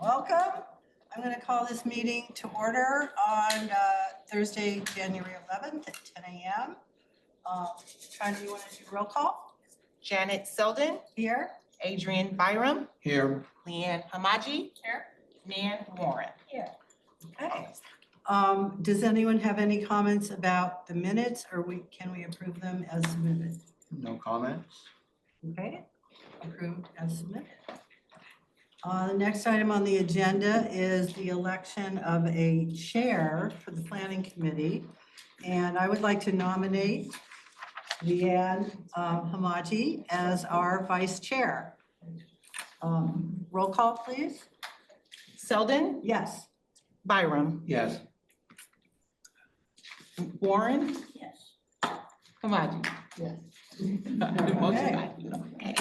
Welcome. I'm going to call this meeting to order on Thursday, January 11th at 10 a.m. China, you want to do roll call? Janet Selden. Here. Adrian Byram. Here. Leanne Hamaji. Here. Nan Warren. Here. Okay. Does anyone have any comments about the minutes, or can we approve them as submitted? No comments. Okay. Approved as submitted. The next item on the agenda is the election of a chair for the planning committee. And I would like to nominate Leanne Hamaji as our vice chair. Roll call, please. Selden. Yes. Byram. Yes. Warren. Yes. Hamaji. Yes. Okay.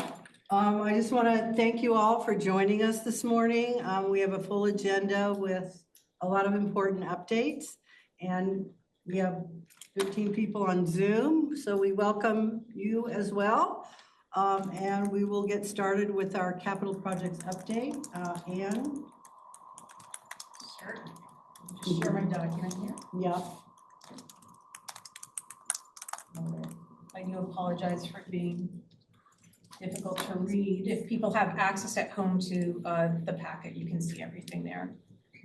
I just want to thank you all for joining us this morning. We have a full agenda with a lot of important updates, and we have 15 people on Zoom, so we welcome you as well. And we will get started with our capital projects update. Anne? Sure. Just share my document here. Yeah. I do apologize for being difficult to read. If people have access at home to the packet, you can see everything there.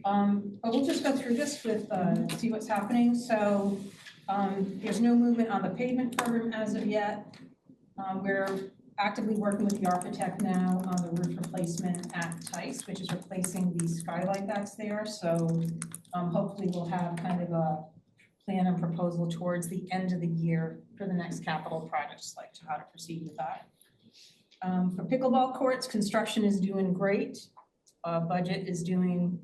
But we'll just go through this with see what's happening. So there's no movement on the pavement program as of yet. We're actively working with the architect now on the roof replacement at Tice, which is replacing the skylight that's there. So hopefully we'll have kind of a plan and proposal towards the end of the year for the next capital projects, like how to proceed with that. For pickleball courts, construction is doing great. Budget is doing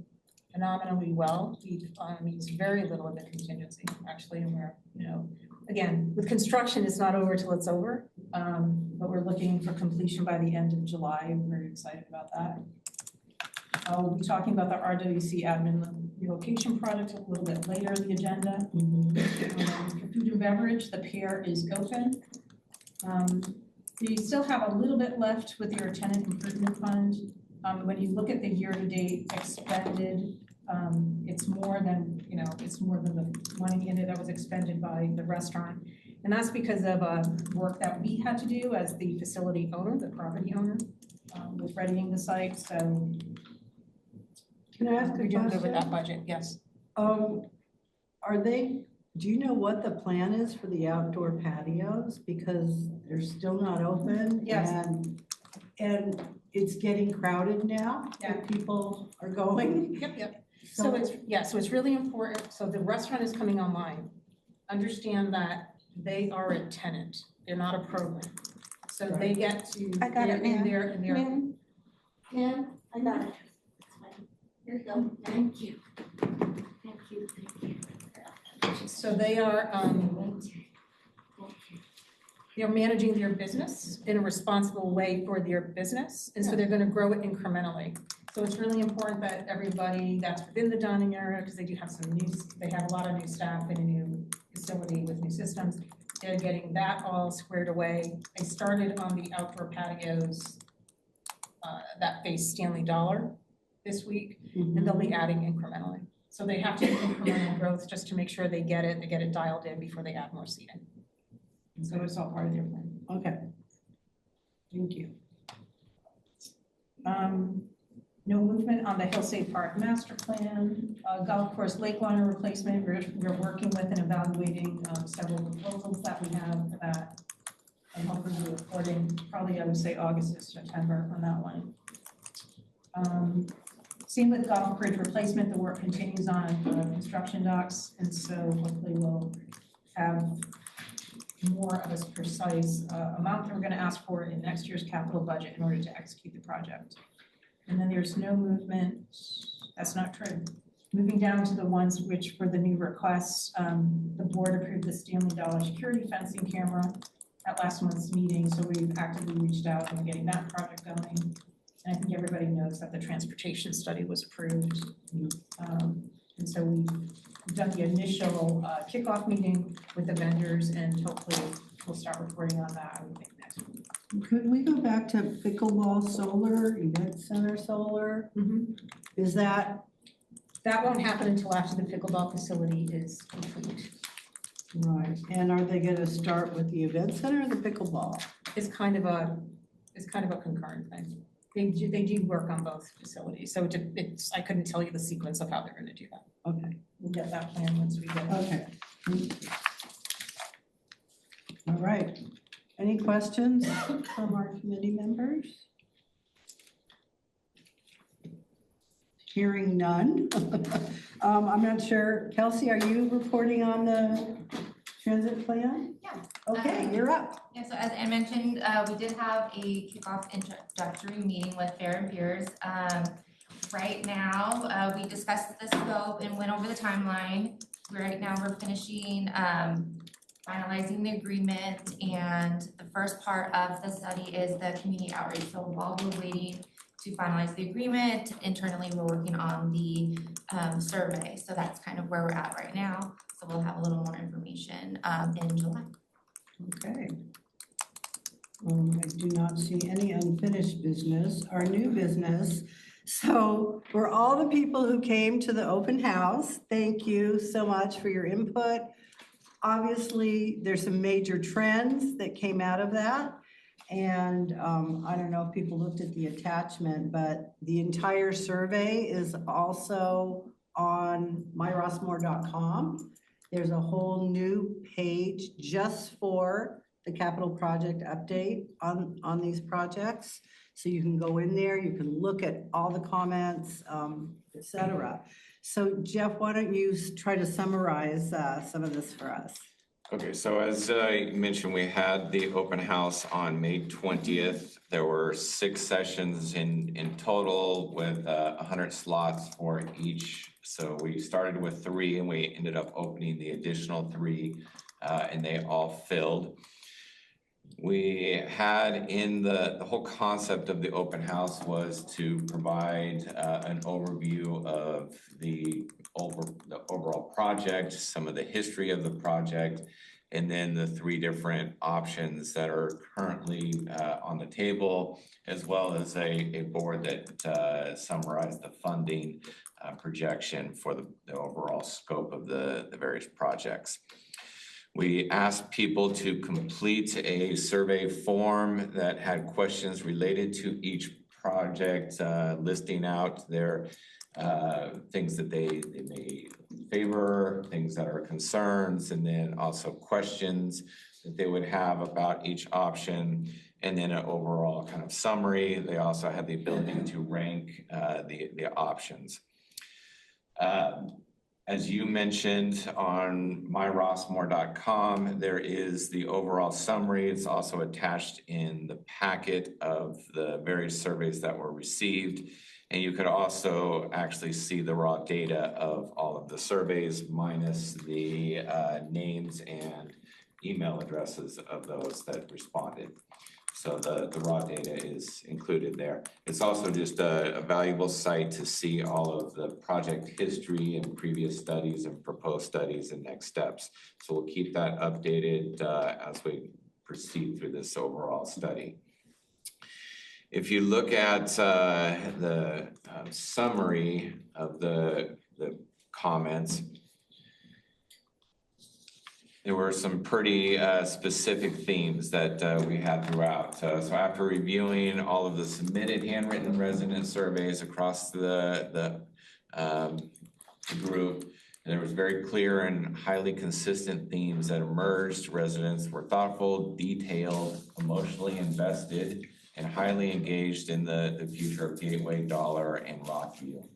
phenomenally well. We've used very little of the contingency, actually, and we're, again, with construction, it's not over till it's over. But we're looking for completion by the end of July. We're very excited about that. We'll be talking about the RWC admin relocation project a little bit later in the agenda. For food and beverage, the pier is open. You still have a little bit left with your tenant improvement fund. When you look at the year-to-date expended, it's more than the money in it that was expended by the restaurant. And that's because of work that we had to do as the facility owner, the property owner, with readying the site. So Can I ask a we're doing good with question? that budget, yes. Do you know what the plan is for the outdoor patios? Because they're still not open. Yes. And it's getting crowded now. Yeah. People are going. Yep. So it's really important. So the restaurant is coming online. Understand that they are a tenant. They're not a program. So they get to. I got it, ma'am. Yeah, I got it. Here you go. Thank you. Thank you. so they are, they're managing their business in a responsible way for their business. And so they're gonna grow it incrementally. So it's really important that everybody that's within the dining area, because they do have they have a lot of new staff in a new facility with new systems. They're getting that all squared away. They started on the outdoor patios that face Stanley Dollar this week, and they'll be adding incrementally. So they have to do incremental growth just to make sure they get it dialed in before they add more seating. So it's all part of their plan. Okay. Thank you. No movement on the Hillside Park master plan. Golf course lake liner replacement, we're working with and evaluating several proposals that we have for that. And hopefully we're reporting probably, I would say, August or September on that one. Same with golf bridge replacement, the work continues on construction docks, and so hopefully we'll have more of a precise amount that we're gonna ask for in next year's capital budget in order to execute the project. And then there's no movement, that's not true. Moving down to the ones which were the new requests, the board approved the Stanley Dollar security fencing camera at last month's meeting, so we've actively reached out and getting that project going. And I think everybody knows that the transportation study was approved. And so we've done the initial kickoff meeting with the vendors, and hopefully we'll start reporting on that, I would think, next week. Could we go back to pickleball solar, event center solar? Is that That won't happen until after the pickleball facility is complete. right? And are they gonna start with the event center or the pickleball? It's kind of a concurrent thing. They do work on both facilities, so I couldn't tell you the sequence of how they're gonna do that. Okay, We'll get that plan once we get it. okay. All right. Any questions from our committee members? Hearing none. I'm not sure. Kelsey, are you reporting on the transit plan? Yeah. Okay, you're up. Yeah, so as I mentioned, we did have a kickoff introductory meeting with Fair and Peers. Right now, we discussed the scope and went over the timeline. Right now, we're finishing finalizing the agreement, and the first part of the study is the community outreach. So while we're waiting to finalize the agreement, internally, we're working on the survey. So that's kind of where we're at right now. So we'll have a little more information in July. Okay. I do not see any unfinished business. Our new business. So for all the people who came to the open house, thank you so much for your input. Obviously, there's some major trends that came out of that. And I don't know if people looked at the attachment, but the entire survey is also on myrossmore.com. There's a whole new page just for the capital project update on these projects. So you can go in there, you can look at all the comments, et cetera. So Jeff, why don't you try to summarize some of this for us? Okay, so as I mentioned, we had the open house on May 20th. There were 6 sessions in total with 100 slots for each. So we started with 3 and we ended up opening the additional 3 and they all filled. We had in the whole concept of the open house was to provide an overview of the overall project, some of the history of the project, and then the 3 different options that are currently on the table, as well as a board that summarized the funding projection for the overall scope of the various projects. We asked people to complete a survey form that had questions related to each project, listing out their things that they may favor, things that are concerns, and then also questions that they would have about each option, and then an overall kind of summary. They also had the ability to rank the options. As you mentioned on myrossmore.com, there is the overall summary. It's also attached in the packet of the various surveys that were received. And you could also actually see the raw data of all of the surveys minus the names and email addresses of those that responded. So the raw data is included there. It's also just a valuable site to see all of the project history and previous studies and proposed studies and next steps. So we'll keep that updated as we proceed through this overall study. If you look at the summary of the comments, there were some pretty specific themes that we had throughout. So after reviewing all of the submitted handwritten resident surveys across the group, there was very clear and highly consistent themes that emerged. Residents were thoughtful, detailed, emotionally invested, and highly engaged in the future of Gateway, Dollar, and Rockview.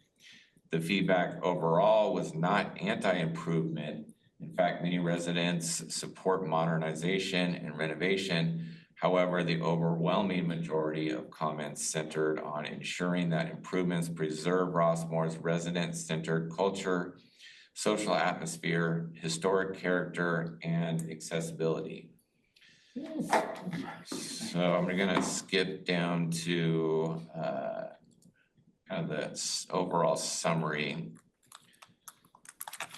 The feedback overall was not anti-improvement. In fact, many residents support modernization and renovation. However, the overwhelming majority of comments centered on ensuring that improvements preserve Rossmore's resident-centered culture, social atmosphere, historic character, and accessibility. So I'm gonna skip down to kind of the overall summary.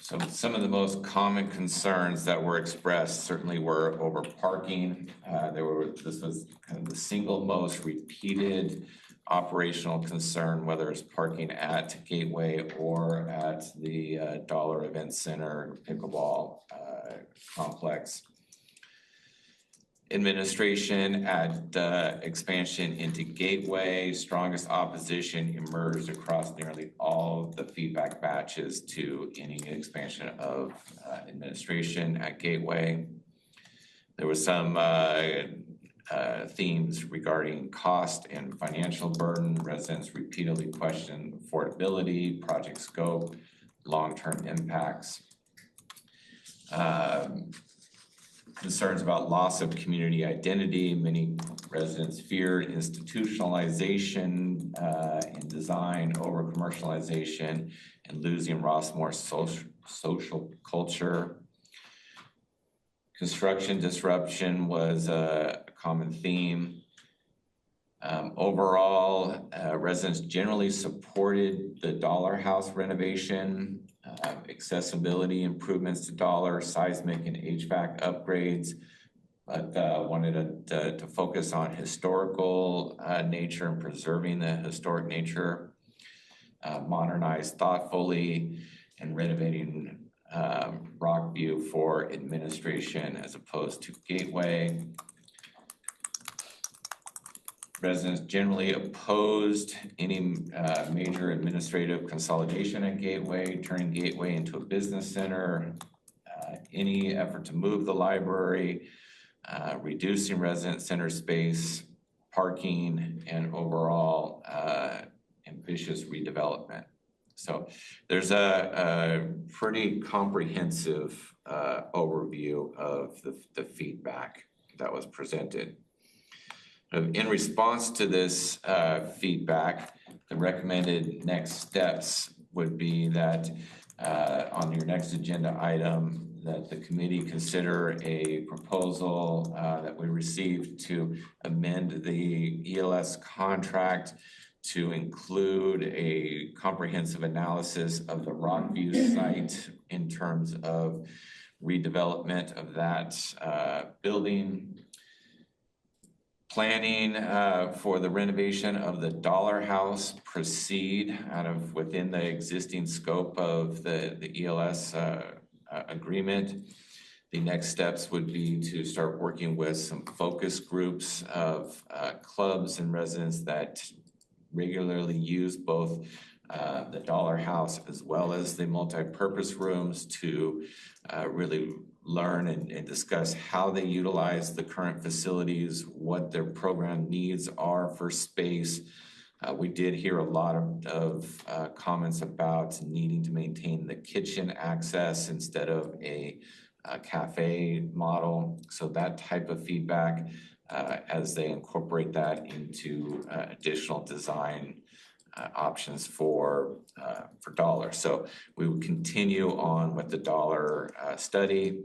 So some of the most common concerns that were expressed certainly were over parking. This was kind of the single most repeated operational concern, whether it's parking at Gateway or at the Dollar Event Center pickleball complex. Administration at expansion into Gateway, strongest opposition emerged across nearly all the feedback batches to any expansion of administration at Gateway. There was some themes regarding cost and financial burden. Residents repeatedly questioned affordability, project scope, long-term impacts. Concerns about loss of community identity. Many residents feared institutionalization in design, over commercialization, and losing Rossmore's social culture. Construction disruption was a common theme. Overall, residents generally supported the Dollar House renovation, accessibility improvements to Dollar, seismic and HVAC upgrades, but wanted to focus on historical nature and preserving the historic nature, modernize thoughtfully, and renovating Rockview for administration as opposed to Gateway. Residents generally opposed any major administrative consolidation at Gateway, turning Gateway into a business center, any effort to move the library, reducing resident center space, parking, and overall ambitious redevelopment. So there's a pretty comprehensive overview of the feedback that was presented. In response to this feedback, the recommended next steps would be that on your next agenda item, that the committee consider a proposal that we received to amend the ELS contract to include a comprehensive analysis of the Rockview site in terms of redevelopment of that building. Planning for the renovation of the Dollar House proceed out of within the existing scope of the ELS agreement. The next steps would be to start working with some focus groups of clubs and residents that regularly use both the Dollar House as well as the multi-purpose rooms to really learn and discuss how they utilize the current facilities, what their program needs are for space. We did hear a lot of comments about needing to maintain the kitchen access instead of a cafe model. So that type of feedback as they incorporate that into additional design options for Dollar. So we would continue on with the Dollar study.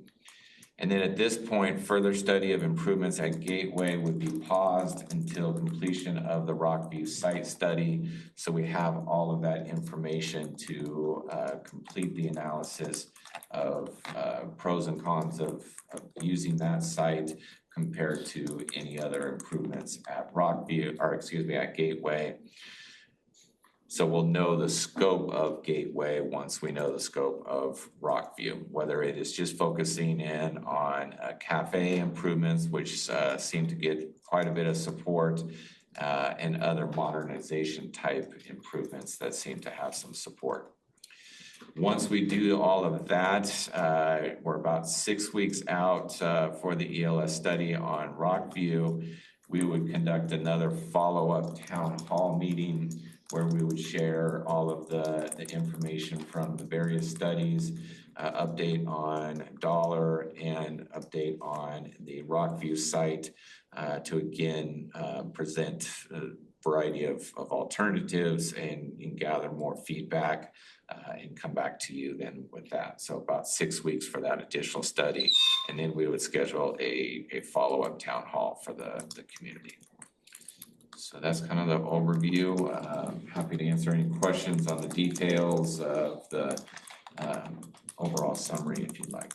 And then at this point, further study of improvements at Gateway would be paused until completion of the Rockview site study. So we have all of that information to complete the analysis of pros and cons of using that site compared to any other improvements at Rockview, or excuse me, at Gateway. So we'll know the scope of Gateway once we know the scope of Rockview, whether it is just focusing in on cafe improvements, which seem to get quite a bit of support, and other modernization type improvements that seem to have some support. Once we do all of that, we're about 6 weeks out for the ELS study on Rockview. We would conduct another follow-up town hall meeting where we would share all of the information from the various studies, update on Dollar, and update on the Rockview site to again present a variety of alternatives and gather more feedback and come back to you then with that. So about 6 weeks for that additional study. And then we would schedule a follow-up town hall for the community. So that's kind of the overview. Happy to answer any questions on the details of the overall summary if you'd like.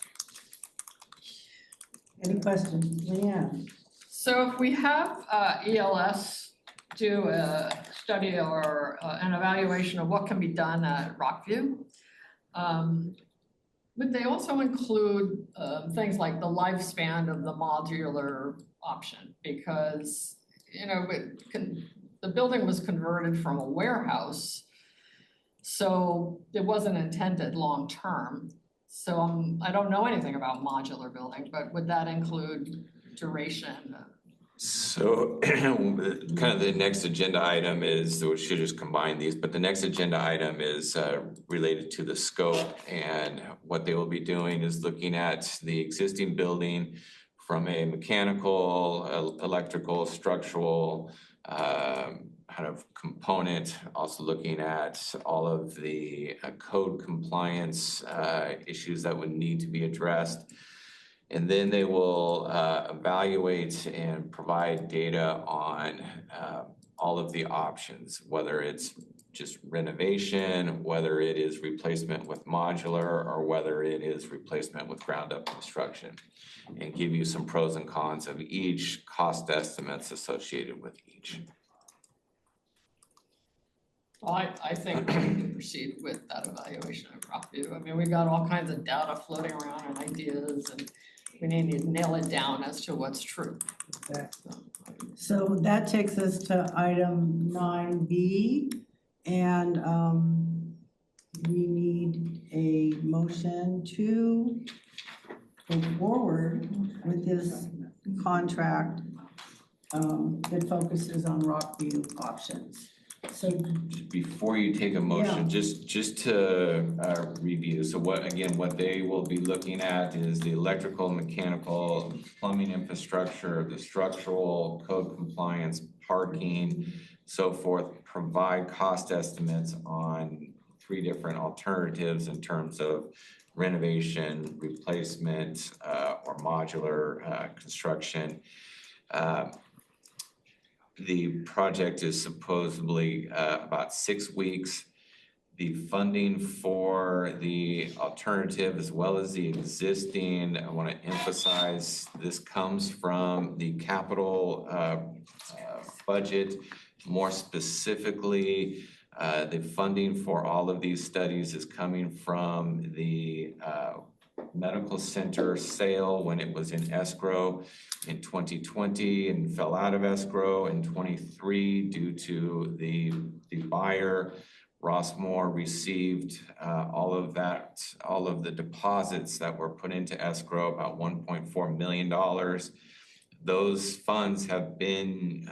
Any questions? Leanne? So if we have ELS do a study or an evaluation of what can be done at Rockview. Would they also include things like the lifespan of the modular option? Because, you know, the building was converted from a warehouse, so it wasn't intended long-term. So I don't know anything about modular building, but would that include duration? So kind of the next agenda item is, we should just combine these, but the next agenda item is related to the scope, and what they will be doing is looking at the existing building from a mechanical, electrical, structural kind of component, also looking at all of the code compliance issues that would need to be addressed. And then they will evaluate and provide data on all of the options, whether it's just renovation, whether it is replacement with modular, or whether it is replacement with ground up construction, and give you some pros and cons of each, cost estimates associated with each. Well, I think we can proceed with that evaluation of Rockview. I mean, we've got all kinds of data floating around and ideas, and we need to nail it down as to what's true. So that takes us to item 9B, and we need a motion to go forward with this contract that focuses on Rockview options. So Before you take a motion, just to review, so what they will be looking at is the electrical, mechanical, plumbing infrastructure, the structural, code compliance, parking, so forth, provide cost estimates on 3 different alternatives in terms of renovation, replacement, or modular construction. The project is supposedly about 6 weeks. The funding for the alternative as well as the existing, I want to emphasize, this comes from the capital budget. More specifically, the funding for all of these studies is coming from the medical center sale when it was in escrow in 2020 and fell out of escrow in 23 due to the buyer. Rossmore received all of the deposits that were put into escrow, about $1.4 million. Those funds have been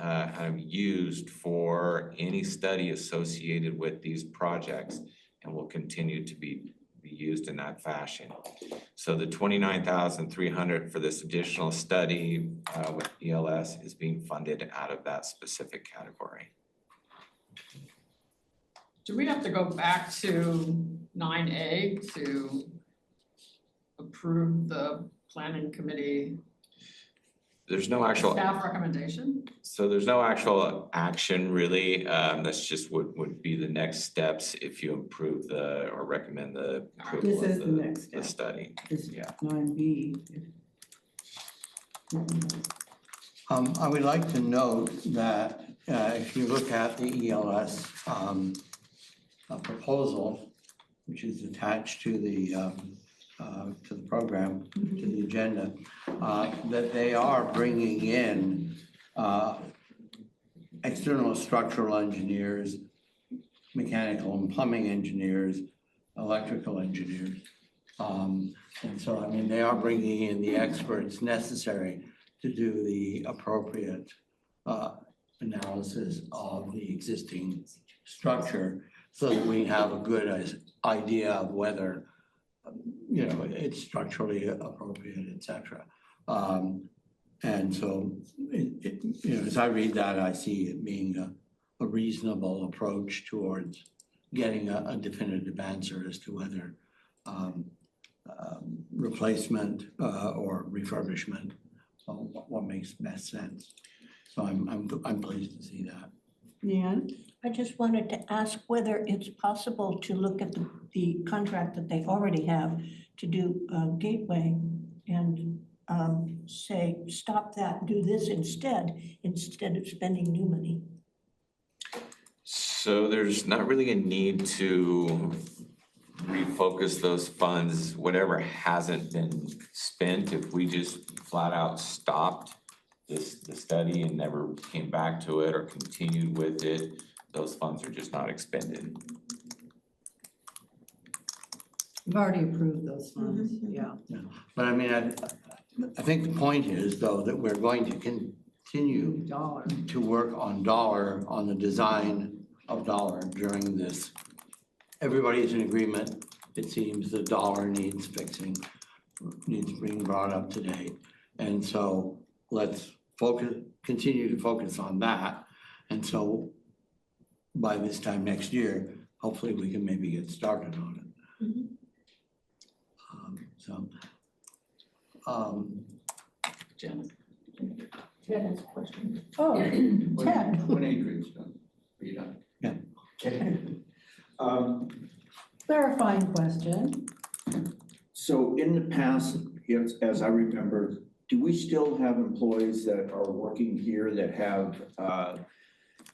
used for any study associated with these projects and will continue to be used in that fashion. So the $29,300 for this additional study with ELS is being funded out of that specific category. Do we have to go back to 9A to approve the planning committee There's no actual, staff recommendation? so there's no actual action really. That's just would be the next steps if you approve or recommend the approval This is of the next step. the study. This Yeah. 9B. I would like to note that if you look at the ELS proposal, which is attached to the program, to the agenda, that they are bringing in external structural engineers, mechanical and plumbing engineers, electrical engineers. And so, I mean, they are bringing in the experts necessary to do the appropriate analysis of the existing structure so that we have a good idea of whether, you know, it's structurally appropriate, et cetera. And so, you know, as I read that, I see it being a reasonable approach towards getting a definitive answer as to whether replacement or refurbishment, what makes best sense. So I'm pleased to see that. Nan? I just wanted to ask whether it's possible to look at the contract that they already have to do Gateway and say, stop that, do this instead of spending new money. So there's not really a need to refocus those funds, whatever hasn't been spent, if we just flat out stopped the study and never came back to it or continued with it, those funds are just not expended. We've already approved those funds, yeah. But I mean, I think the point is though, that we're going to continue Dollar. to work on the design of Dollar during this. Everybody's in agreement. It seems the Dollar needs fixing, needs being brought up to date. And so let's continue to focus on that. And so by this time next year, hopefully we can maybe get started on it. Jen. Ted has a question. Oh, Ted, When Adrian's done, are you done? Yeah. Okay. clarifying question. So in the past, yes, as I remember, do we still have employees that are working here that have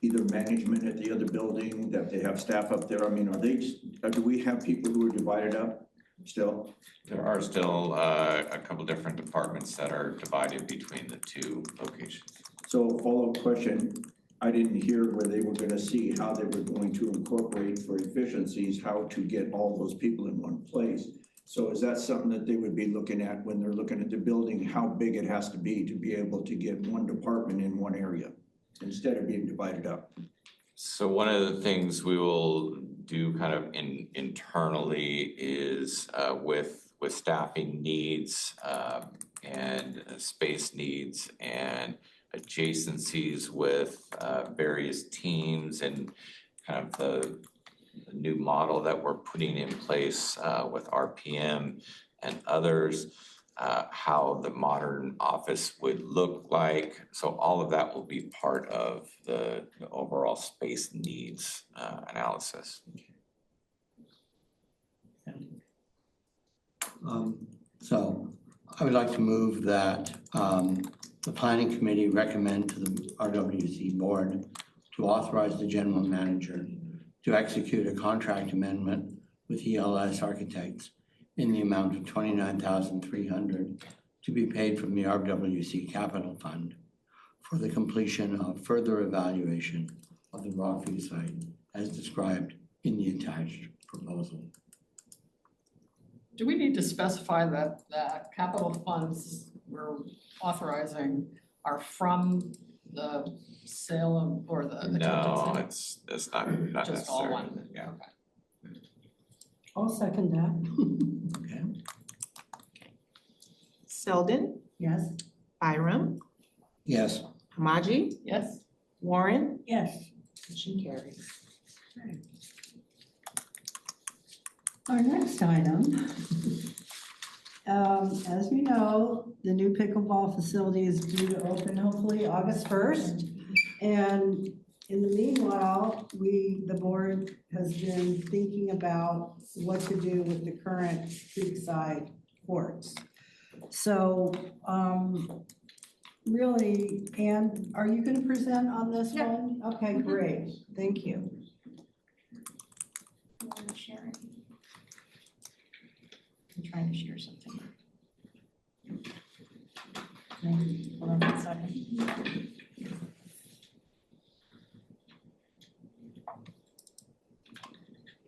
either management at the other building, that they have staff up there? I mean, do we have people who are divided up still? There are still a couple different departments that are divided between the two locations. So follow-up question, I didn't hear where they were gonna see how they were going to incorporate for efficiencies, how to get all those people in one place. So is that something that they would be looking at when they're looking at the building, how big it has to be able to get one department in one area instead of being divided up? So one of the things we will do kind of internally is with staffing needs and space needs and adjacencies with various teams and kind of the new model that we're putting in place with RPM and others, how the modern office would look like. So all of that will be part of the overall space needs analysis. So I would like to move that the planning committee recommend to the RWC board to authorize the general manager to execute a contract amendment with ELS Architects in the amount of $29,300 to be paid from the RWC Capital Fund for the completion of further evaluation of the Rockview site as described in the attached proposal. Do we need to specify that the capital funds we're authorizing are from the sale of, or the attempted No, sale? it's not necessary. Just all one? Yeah. Okay. I'll second that. Okay. Selden, Yes. Byram, Yes. Hamaji, Yes? Warren, Yes. motion carries. Our next item, as you know, the new pickleball facility is due to open hopefully August 1st. And in the meanwhile, the board has been thinking about what to do with the current Creekside courts. So, really, Ann, are you gonna present on this Yeah. one? Okay, great, thank you. I'm trying to share something. Hold on one second.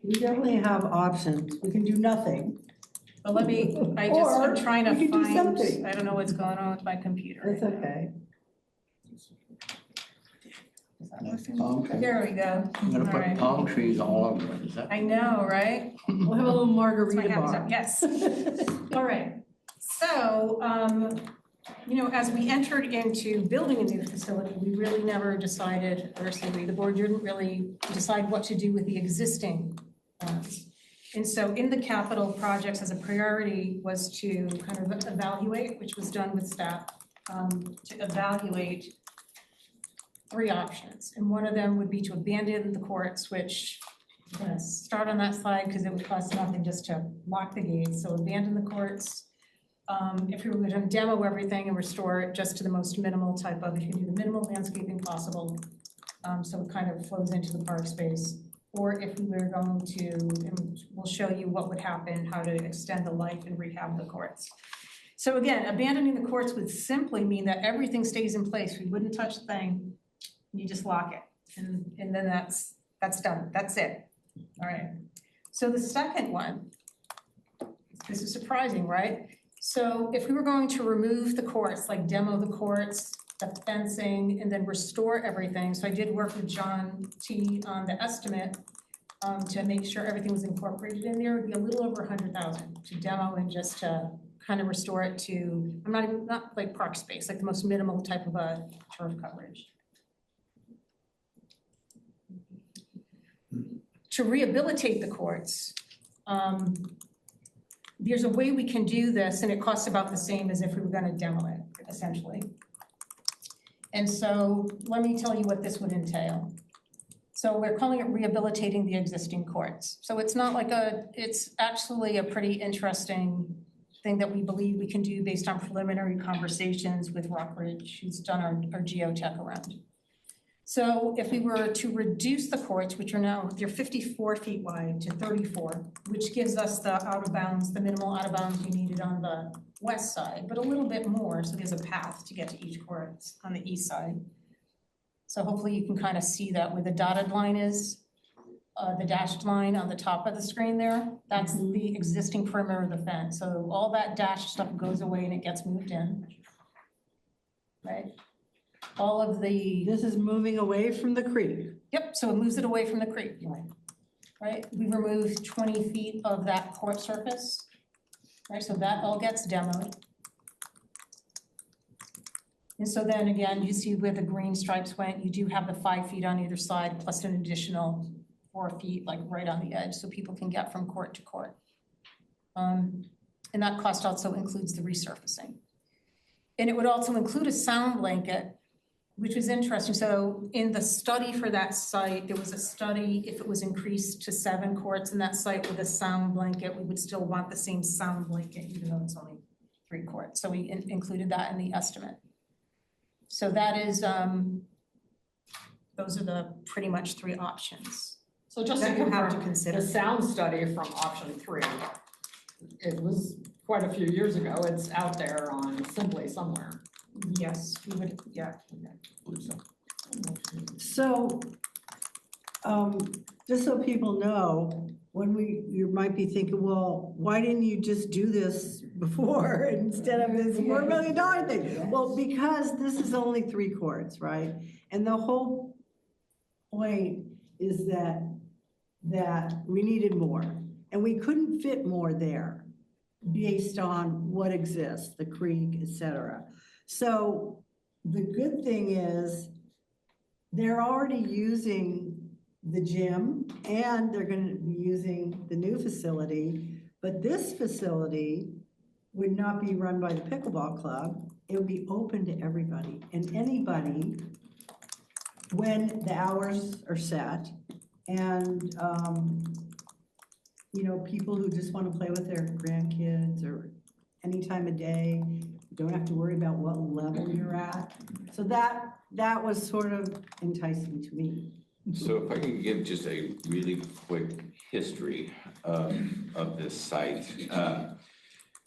We definitely have options. We can do nothing. But let me, I'm Or trying to we can do find, something. I don't know what's going on with my computer. It's okay. Is that working? Palm tree. There we go. I'm gonna All put right. palm trees all over it, is that? I know, right? We'll have a little That's my margarita habitat, bar. yes. All right, so, as we entered into building a new facility, we really never decided, or the board didn't really decide what to do with the existing ones. And so in the capital projects as a priority was to kind of evaluate, which was done with staff, to evaluate 3 options. And one of them would be to abandon the courts, which I'm gonna start on that slide because it would cost nothing just to lock the gates. So abandon the courts. If we were going to demo everything and restore it just to the most minimal type of, if you can do the minimal landscaping possible, So it kind of flows into the park space. Or if we were going to, and we'll show you what would happen, how to extend the life and rehab the courts. So again, abandoning the courts would simply mean that everything stays in place. We wouldn't touch the thing. You just lock it. And then that's done. That's it. All right. So the second one, this is surprising, right? So if we were going to remove the courts, like demo the courts, the fencing, and then restore everything. So I did work with John T on the estimate to make sure everything was incorporated in there. It'd be a little over 100,000 to demo and just to kind of restore it to, not like park space, like the most minimal type of a turf coverage. To rehabilitate the courts, there's a way we can do this and it costs about the same as if we were gonna demo it, essentially. And so let me tell you what this would entail. So we're calling it rehabilitating the existing courts. So it's not like it's actually a pretty interesting thing that we believe we can do based on preliminary conversations with Rockridge, who's done our geotech around. So if we were to reduce the courts, which are now, they're 54 feet wide to 34, which gives us the out of bounds, the minimal out of bounds we needed on the west side, but a little bit more, so there's a path to get to each court on the east side. So hopefully you can kind of see that where the dotted line is, the dashed line on the top of the screen there, that's the existing perimeter of the fence. So all that dashed stuff goes away and it gets moved in, right? All of the, This is moving away from the creek. yep, so it moves it away from the creek, right? We removed 20 feet of that court surface, right? So that all gets demoed. And so then again, you see where the green stripes went, you do have the 5 feet on either side plus an additional 4 feet, like right on the edge, so people can get from court to court. And that cost also includes the resurfacing. And it would also include a sound blanket, which was interesting. So in the study for that site, there was a study, if it was increased to 7 courts in that site with a sound blanket, we would still want the same sound blanket, even though it's only 3 courts. So we included that in the estimate. So that is, those are the pretty much 3 options. So just to That you have to confirm, consider. the sound study from option 3, it was quite a few years ago. It's out there on Simply somewhere. Yes, we would, yeah. So, just so people know, you might be thinking, well, why didn't you just do this before instead of this $4 million thing? Well, because this is only 3 courts, right? And the whole point is that we needed more, and we couldn't fit more there based on what exists, the creek, et cetera. So the good thing is they're already using the gym and they're going to be using the new facility, but this facility would not be run by the pickleball club. It would be open to everybody, and anybody, when the hours are set, and you know, people who just want to play with their grandkids or any time of day. You don't have to worry about what level you're at. So that was sort of enticing to me. So if I can give just a really quick history of this site.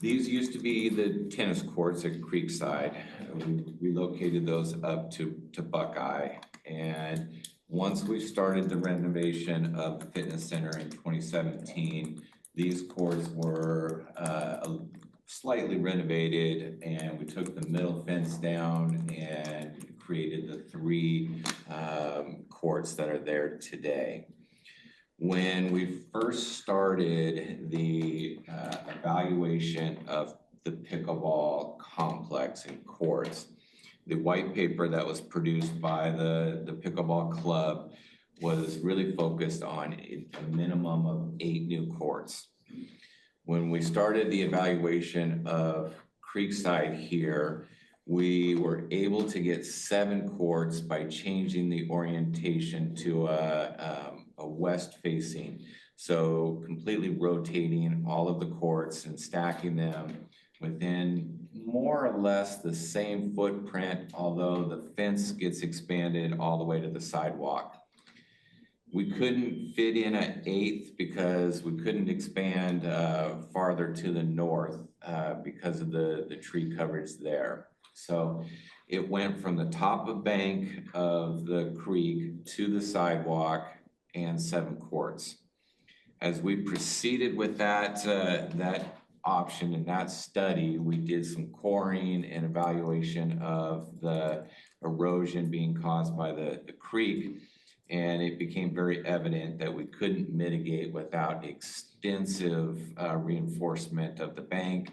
These used to be the tennis courts at Creekside. We relocated those up to Buckeye. And once we started the renovation of the fitness center in 2017, these courts were slightly renovated, and we took the middle fence down and created the 3 courts that are there today. When we first started the evaluation of the pickleball complex and courts, the white paper that was produced by the pickleball club was really focused on a minimum of 8 new courts. When we started the evaluation of Creekside here, we were able to get 7 courts by changing the orientation to a west facing. So completely rotating all of the courts and stacking them within more or less the same footprint, although the fence gets expanded all the way to the sidewalk. We couldn't fit in an eighth because we couldn't expand farther to the north because of the tree coverage there. So it went from the top of bank of the creek to the sidewalk and 7 courts. As we proceeded with that option and that study, we did some coring and evaluation of the erosion being caused by the creek. And it became very evident that we couldn't mitigate without extensive reinforcement of the bank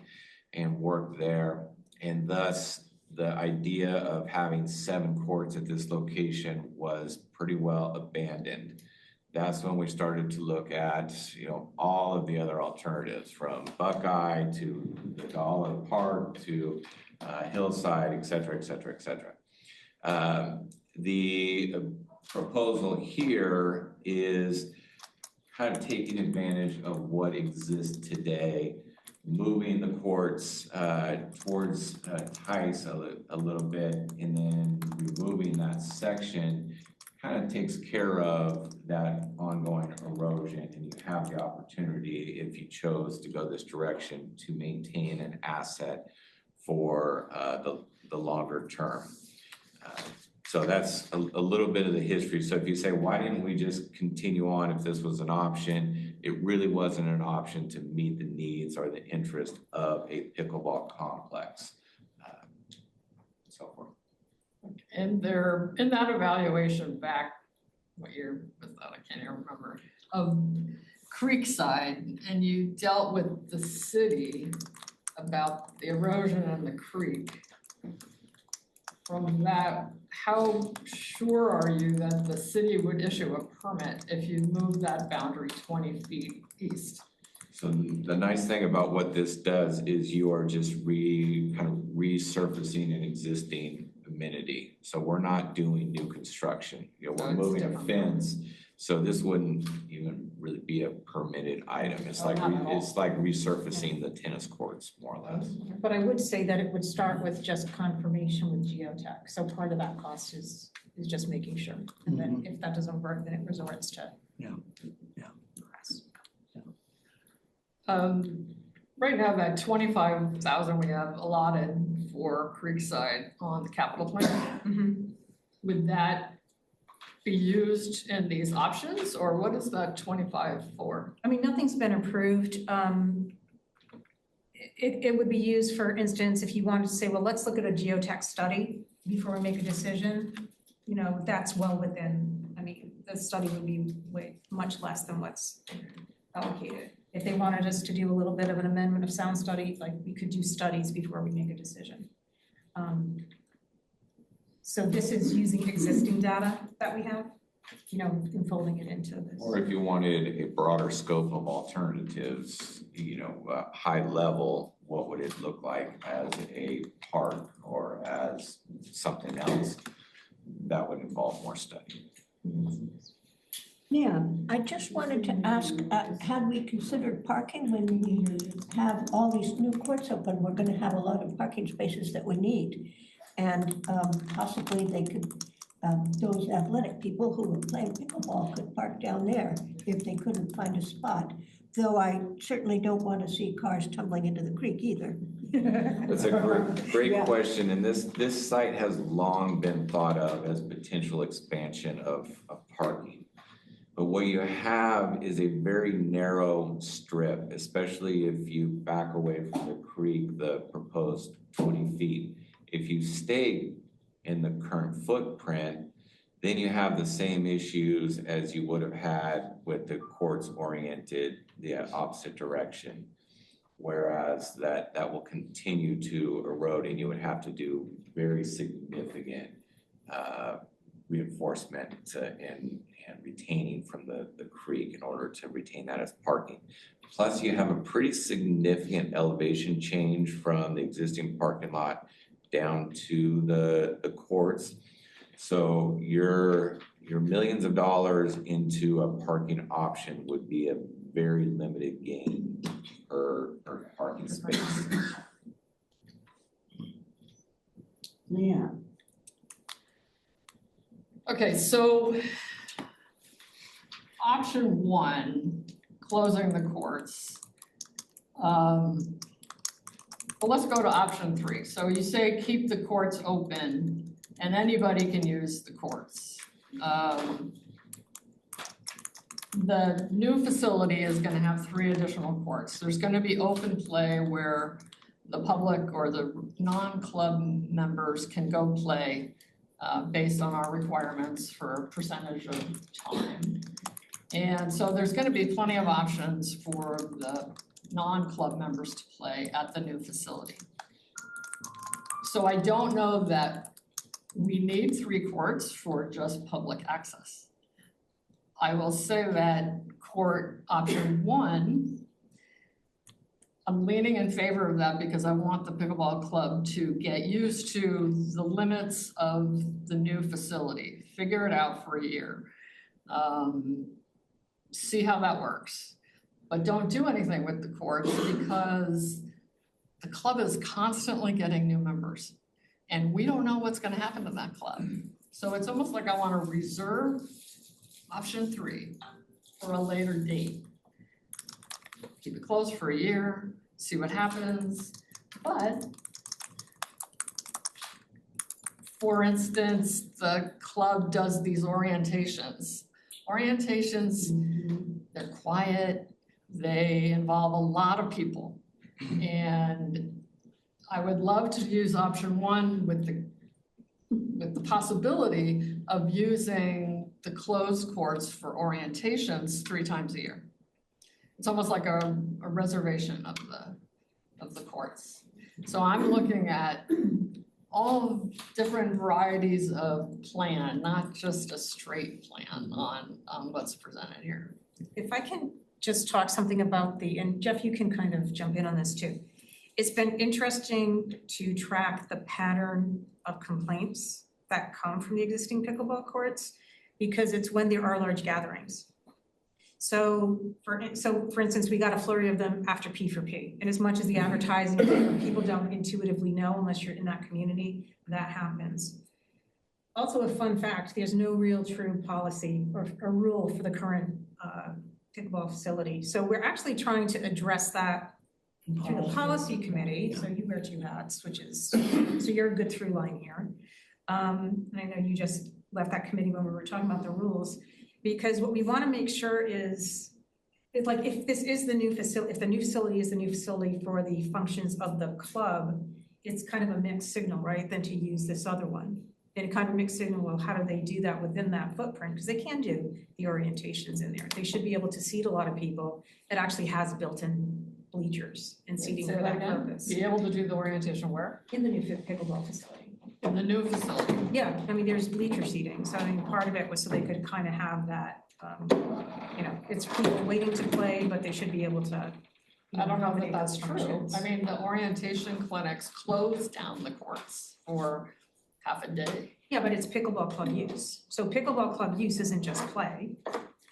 and work there. And thus, the idea of having 7 courts at this location was pretty well abandoned. That's when we started to look at, all of the other alternatives, from Buckeye to the Dollar Park to Hillside, et cetera, et cetera, et cetera. The proposal here is kind of taking advantage of what exists today, moving the courts towards Tice a little bit, and then removing that section kind of takes care of that ongoing erosion, and you have the opportunity, if you chose to go this direction, to maintain an asset for the longer term. So that's a little bit of the history. So if you say, why didn't we just continue on if this was an option? It really wasn't an option to meet the needs or the interest of a pickleball complex. So forth. And there, in that evaluation back, what year was that? I can't even remember, of Creekside, and you dealt with the city about the erosion in the creek. From that, how sure are you that the city would issue a permit if you move that boundary 20 feet east? So the nice thing about what this does is you are just kind of resurfacing an existing amenity. So we're not doing new construction. We're moving a fence. So this wouldn't even really be a permitted item. It's like resurfacing the tennis courts, more or less. But I would say that it would start with just confirmation with geotech. So part of that cost is just making sure. And then if that doesn't work, then it resorts to. Yeah. Right now, that 25,000 we have allotted for Creekside on the capital plan, would that be used in these options, or what is that 25 for? I mean, nothing's been approved. It would be used, for instance, if you wanted to say, well, let's look at a geotech study before we make a decision. That's well within, the study would be much less than what's allocated. If they wanted us to do a little bit of an amendment of sound study, like we could do studies before we make a decision. So this is using existing data that we have, and folding it into this. Or if you wanted a broader scope of alternatives, high level, what would it look like as a park or as something else? That would involve more study. Yeah, I just wanted to ask, had we considered parking when we have all these new courts open? We're gonna have a lot of parking spaces that we need. And possibly they could, those athletic people who were playing pickleball could park down there if they couldn't find a spot. Though I certainly don't want to see cars tumbling into the creek either. That's a great question, and this site has long been thought of as potential expansion of parking. But what you have is a very narrow strip, especially if you back away from the creek, the proposed 20 feet. If you stay in the current footprint, then you have the same issues as you would have had with the courts oriented the opposite direction. Whereas that will continue to erode, and you would have to do very significant reinforcement and retaining from the creek in order to retain that as parking. Plus, you have a pretty significant elevation change from the existing parking lot down to the courts. So your millions of dollars into a parking option would be a very limited gain per parking space. Leanne. Okay, so option one, closing the courts. Well, let's go to option three. So you say keep the courts open and anybody can use the courts. The new facility is gonna have 3 additional courts. There's gonna be open play where the public or the non-club members can go play based on our requirements for a percentage of time. And so there's gonna be plenty of options for the non-club members to play at the new facility. So I don't know that we need 3 courts for just public access. I will say that court option 1, I'm leaning in favor of that because I want the pickleball club to get used to the limits of the new facility, figure it out for a year. See how that works. But don't do anything with the courts because the club is constantly getting new members. And we don't know what's gonna happen to that club. So it's almost like I wanna reserve option 3 for a later date. Keep it closed for a year, see what happens, but for instance, the club does these orientations. Orientations, they're quiet, they involve a lot of people. And I would love to use option 1 with the possibility of using the closed courts for orientations 3 times a year. It's almost like a reservation of the courts. So I'm looking at all different varieties of plan, not just a straight plan on what's presented here. If I can just talk something about and Jeff, you can kind of jump in on this too. It's been interesting to track the pattern of complaints that come from the existing pickleball courts because it's when there are large gatherings. So for instance, we got a flurry of them after P4P. And as much as the advertising, people don't intuitively know unless you're in that community, that happens. Also a fun fact, there's no real true policy or rule for the current pickleball facility. So we're actually trying to address that through the policy committee. So you wear 2 hats, so you're a good through line here. And I know you just left that committee when we were talking about the rules. Because what we want to make sure is like if this is the new facility, if the new facility is the new facility for the functions of the club, it's kind of a mixed signal, right? Than to use this other one. And kind of mixed signal, well, how do they do that within that footprint? Because they can do the orientations in there. They should be able to seat a lot of people. It actually has built-in bleachers and seating for that purpose. Be able to do the orientation where? In the new pickleball facility. In the new facility. Yeah, I mean, there's bleacher seating, so I mean, part of it was so they could kind of have that, it's people waiting to play, but they should be able to. I don't know that that's accommodate those true. functions. I mean, the orientation clinics close down the courts for half a day. Yeah, but it's pickleball club use. So pickleball club use isn't just play,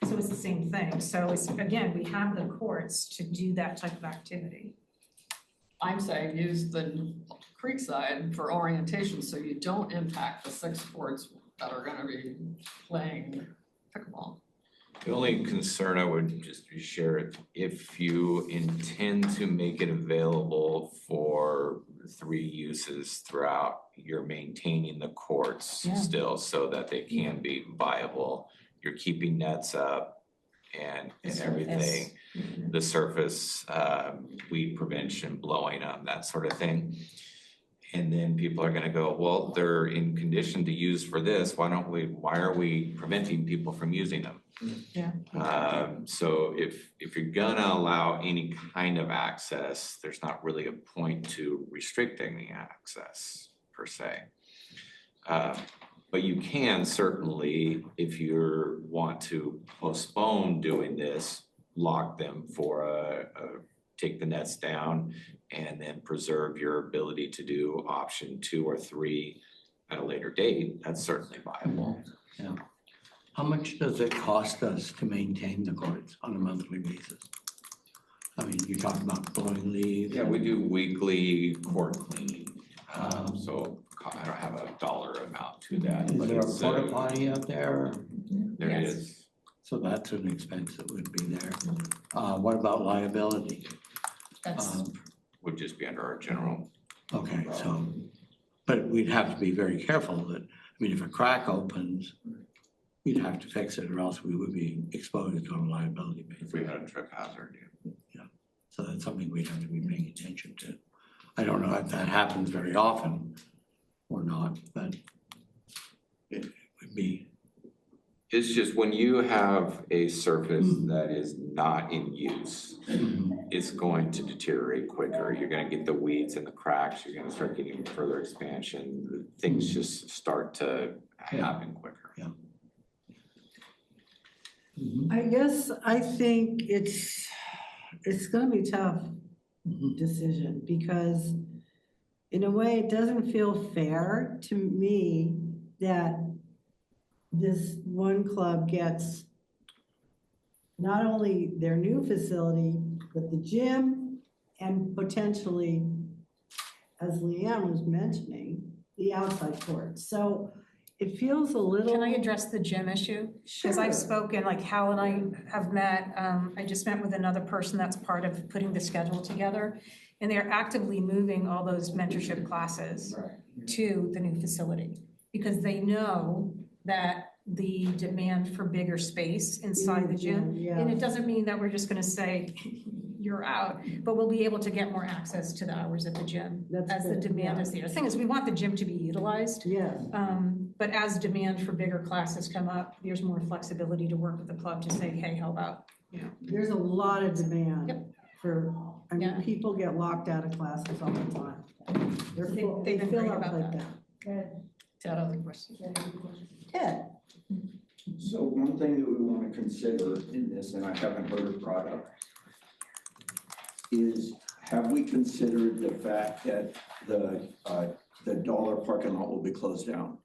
so it's the same thing. So it's, again, we have the courts to do that type of activity. I'm saying use the Creekside for orientation so you don't impact the 6 courts that are gonna be playing pickleball. The only concern I would just share, if you intend to make it available for 3 uses throughout, you're maintaining the courts still so that they can be viable. You're keeping nets up and everything. The surface, weed prevention, blowing up, that sort of thing. And then people are gonna go, well, they're in condition to use for this, why are we preventing people from using them? Yeah. So if you're gonna allow any kind of access, there's not really a point to restricting the access per se. But you can certainly, if you want to postpone doing this, lock them for take the nets down and then preserve your ability to do option 2 or 3 at a later date. That's certainly viable. Yeah. How much does it cost us to maintain the courts on a monthly basis? I mean, you talk about blowing leaves. Yeah, we do weekly court cleaning. So I don't have a dollar amount to that, Is but there a it's, porta potty out there? there Yes. is. So that's an expense that would be there. What about liability? That's, Would just be under our general. Okay, so, but we'd have to be very careful that, I mean, if a crack opens, we'd have to fix it or else we would be exposed on a liability basis. If we had a trip hazard, So that's something we'd have to be paying attention to. I don't know if that happens very often or not, but it would be, it's just when you have a surface that is not in use, it's going to deteriorate quicker. You're gonna get the weeds and the cracks, you're gonna start getting further expansion. Things just start to happen quicker. I guess I think it's gonna be a tough decision because in a way, it doesn't feel fair to me that this one club gets not only their new facility, but the gym and potentially, as Leanne was mentioning, the outside court. So it feels a little. can I address the gym issue? Because I've spoken, like Hal and I have met, I just met with another person that's part of putting the schedule together. And they're actively moving all those mentorship classes to the new facility. Because they know that the demand for bigger space inside the gym. Yeah. And it doesn't mean that we're just gonna say, you're out, but we'll be able to get more access to the hours at the gym That's as the good, demand yeah. is there. The thing is, we want the gym to be utilized. Yes. But as demand for bigger classes come up, there's more flexibility to work with the club to say, hey, how about, There's a lot of demand Yep. for, I mean, Yeah. people get locked out of classes all the time. They're They- full, they they've been fill great up about like that. that. That other question. Ted? So one thing that we want to consider in this, and I haven't heard it brought up, is have we considered the fact that the dollar parking lot will be closed down?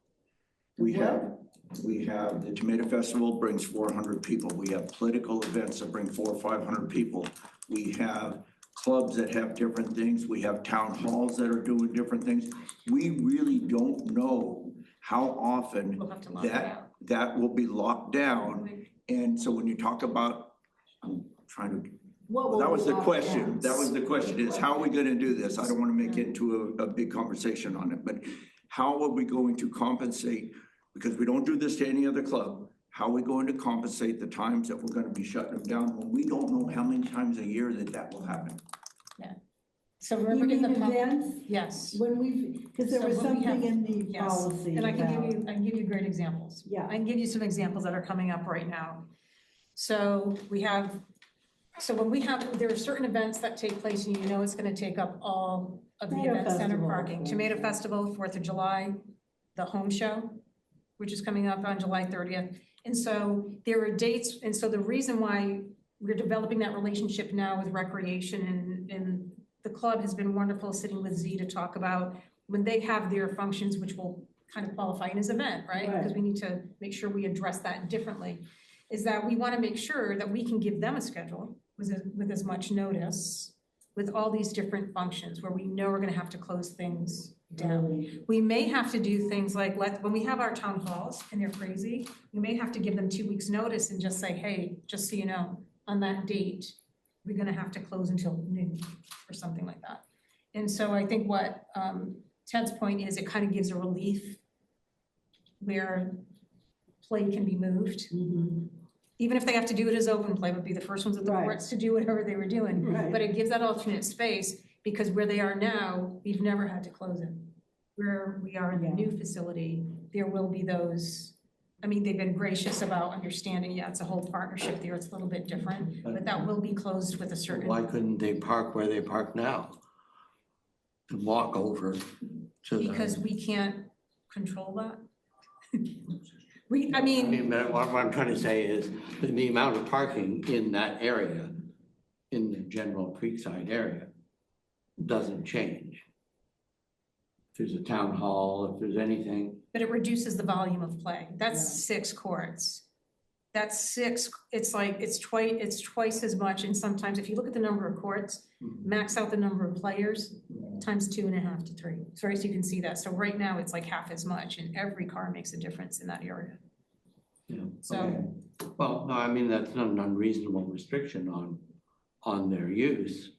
We have the Tomato Festival brings 400 people. We have political events that bring 400 or 500 people. We have clubs that have different things. We have town halls that are doing different things. We really don't know how often we'll have to lock it out. that will be locked down. And so when you talk about, I'm trying to, that was the question. That was the question is how are we gonna do this? I don't wanna make it into a big conversation on it, but how are we going to compensate? Because we don't do this to any other club. How are we going to compensate the times that we're gonna be shutting them down when we don't know how many times a year that will happen? So You remember in mean the, events? yes, When we've, because there So was when we have- something in the yes. policy And I can about. give you great examples. Yeah. I can give you some examples that are coming up right now. So when we have, there are certain events that take place and you know it's gonna take up all of the Tomato event center Festival, parking. for Tomato instance. Festival, 4th of July, the home show, which is coming up on July 30th. And so there are dates, and so the reason why we're developing that relationship now with recreation and the club has been wonderful sitting with Z to talk about when they have their functions, which will kind of qualify in as event, right? Right. Because we need to make sure we address that differently. Is that we want to make sure that we can give them a schedule with as much notice with all these different functions where we know we're going to have to close things down. We may have to do things like when we have our town halls and they're crazy, we may have to give them 2 weeks notice and just say, hey, just so you know, on that date, we're gonna have to close until noon or something like that. And so I think what Ted's point is, it kind of gives a relief where play can be moved. Even if they have to do it as open play, would be the first ones at the Right. courts to do whatever they were doing. Right. But it gives that alternate space because where they are now, we've never had to close it. Where we are in the Yeah. new facility, there will be those, I mean, they've been gracious about understanding, yeah, it's a whole partnership there, it's a little bit different, but that will be closed with a certain. why couldn't they park where they park now? And walk over to the. Because we can't control that. I I mean, mean, but what I'm trying to say is the amount of parking in that area, in the general Creekside area, doesn't change. If there's a town hall, if there's anything, but it reduces the volume of play. That's Yeah. 6 courts. That's 6, it's like, it's twice as much, and sometimes if you look at the number of courts, max out the number of players, times 2.5 to 3. So as you can see that, so right now it's like half as much and every car makes a difference in that area. Yeah, So, okay. Well, no, I mean, that's not an unreasonable restriction on their use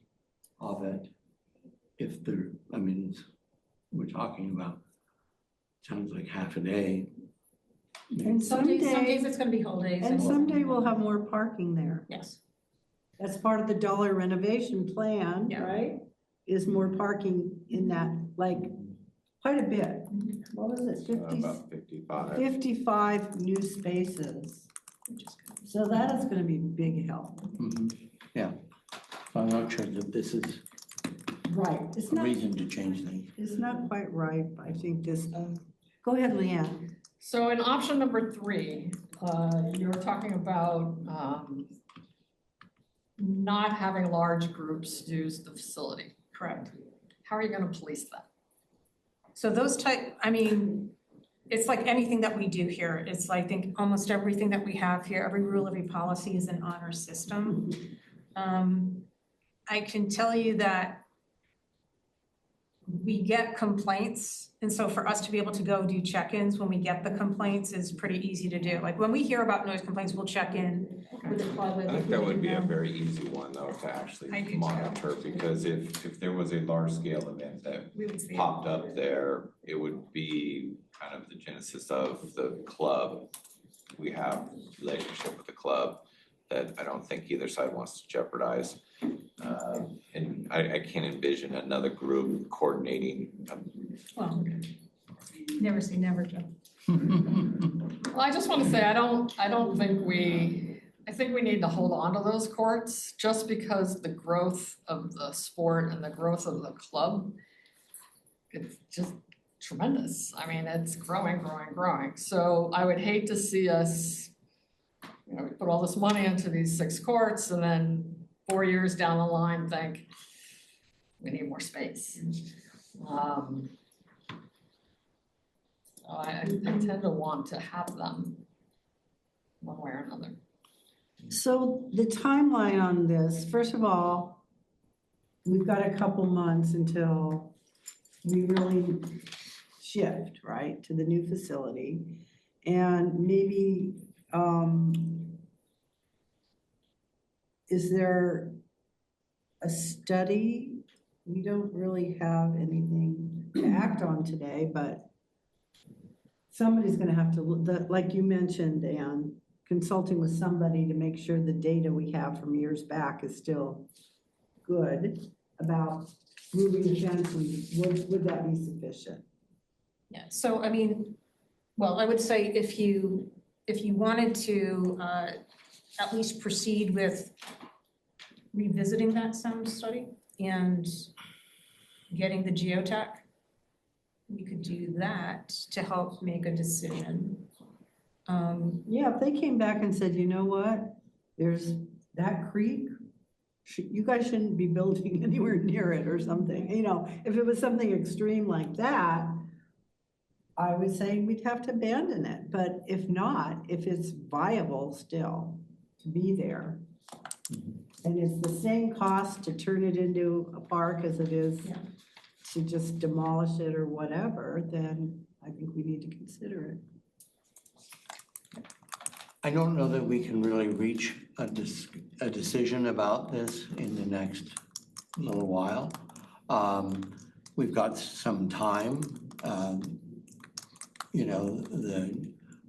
of it. If they're, I mean, we're talking about, sounds like half a day. And some days someday, it's gonna be whole days. and someday we'll have more parking there. Yes, That's part of the dollar renovation plan, Yeah. right? Is more parking in that, like, quite a bit. What was it, 50, About 55. 55 new spaces. which is good. So that is gonna be a big help. Yeah, I'm not sure that this is Right. It's a not, reason to change things. it's not quite right, I think this, go ahead, Leanne. So in option number 3, you're talking about not having large groups use the facility. Correct. How are you gonna police that? So those type, I mean, it's like anything that we do here. It's like, I think almost everything that we have here, every rule, every policy is an honor system. I can tell you that we get complaints, and so for us to be able to go do check-ins when we get the complaints is pretty easy to do. Like when we hear about noise complaints, we'll check in with the club. I think that would be a very easy one though to I actually do too. monitor, because if there was a large scale event that We would see it. popped up there, it would be kind of the genesis of the club. We have relationship with the club that I don't think either side wants to jeopardize. And I can't envision another group coordinating. Well, never say never, Joe. Well, I just want to say, I think we need to hold on to those courts just because the growth of the sport and the growth of the club, it's just tremendous. I mean, it's growing. So I would hate to see us, we put all this money into these 6 courts and then 4 years down the line think we need more space. So I tend to want to have them one way or another. So the timeline on this, first of all, we've got a couple months until we really shift, right, to the new facility. And maybe, is there a study? We don't really have anything to act on today, but somebody's gonna have to, like you mentioned, Anne, consulting with somebody to make sure the data we have from years back is still good about moving the fence, and would that be sufficient? Yeah, so I mean, well, I would say if you wanted to at least proceed with revisiting that sound study and getting the geotech, we could do that to help make a decision. Yeah, if they came back and said, you know what, there's that creek, you guys shouldn't be building anywhere near it or something, if it was something extreme like that, I would say we'd have to abandon it, but if not, if it's viable still to be there, and it's the same cost to turn it into a park as it is Yeah. to just demolish it or whatever, then I think we need to consider it. I don't know that we can really reach a decision about this in the next little while. We've got some time.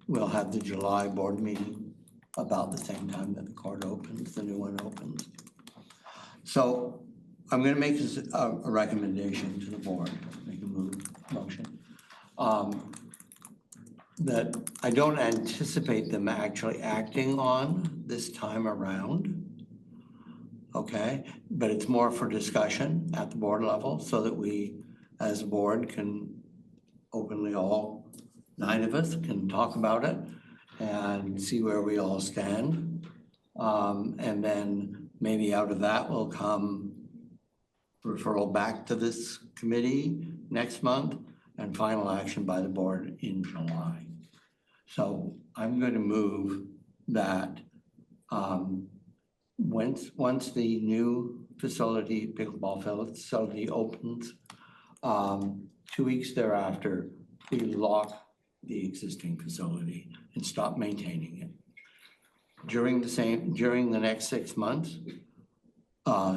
We'll have the July board meeting about the same time that the court opens, the new one opens. So I'm gonna make a recommendation to the board, make a motion. That I don't anticipate them actually acting on this time around. Okay, but it's more for discussion at the board level so that we, as a board, can openly, all 9 of us can talk about it and see where we all stand. And then maybe out of that will come referral back to this committee next month and final action by the board in July. So I'm going to move that once the new facility, pickleball facility opens 2 weeks thereafter, we lock the existing facility and stop maintaining it. During the next 6 months,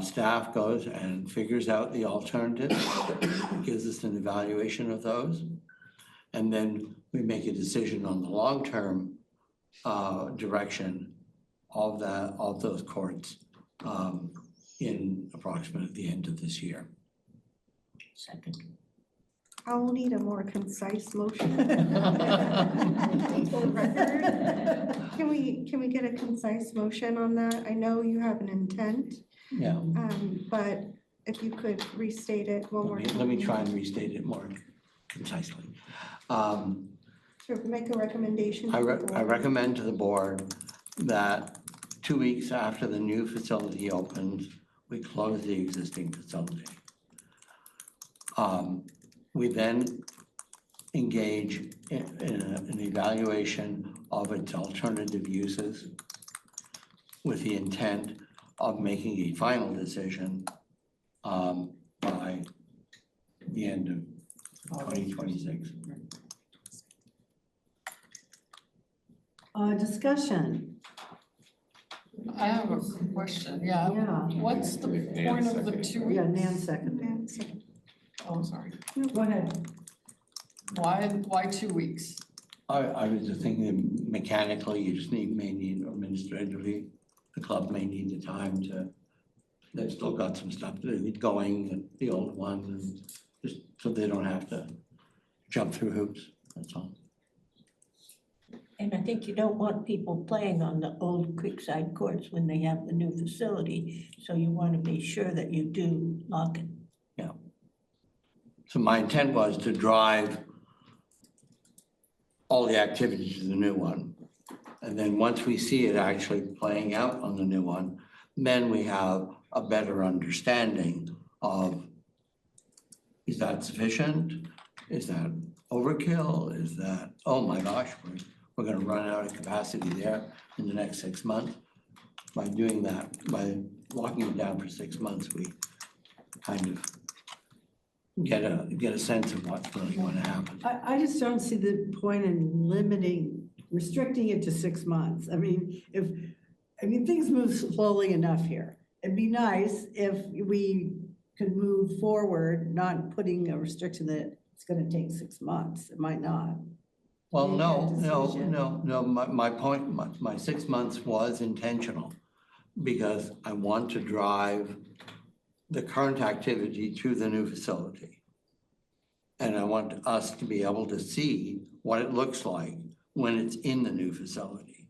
staff goes and figures out the alternatives, gives us an evaluation of those. And then we make a decision on the long-term direction of those courts in approximately the end of this year. Second. I'll need a more concise motion. For the record. Can we get a concise motion on that? I know you have an intent, Yeah, but if you could restate it one more time. let me try and restate it more concisely. To make a recommendation. to I the board. recommend to the board that 2 weeks after the new facility opens, we close the existing facility. We then engage in an evaluation of its alternative uses with the intent of making a final decision by the end of 2026. Discussion, I have a question, yeah. yeah, What's the point of the 2 weeks? yeah, Nan seconded. Oh, sorry. Go ahead. Why 2 weeks? I was just thinking mechanically, you just may need administratively, the club may need the time to, they've still got some stuff going, the old one, and just so they don't have to jump through hoops, that's all. And I think you don't want people playing on the old Creekside courts when they have the new facility. So you want to be sure that you do lock it. So my intent was to drive all the activities to the new one. And then once we see it actually playing out on the new one, then we have a better understanding of, is that sufficient? Is that overkill? Is that, oh my gosh, we're gonna run out of capacity there in the next 6 months? By doing that, by locking it down for 6 months, we kind of get a sense of what's really going to happen. I just don't see the point in restricting it to 6 months. I mean, things move slowly enough here. It'd be nice if we could move forward, not putting a restriction that it's gonna take 6 months. It might not. Well, Make that decision. no, my point, my 6 months was intentional because I want to drive the current activity to the new facility. And I want us to be able to see what it looks like when it's in the new facility.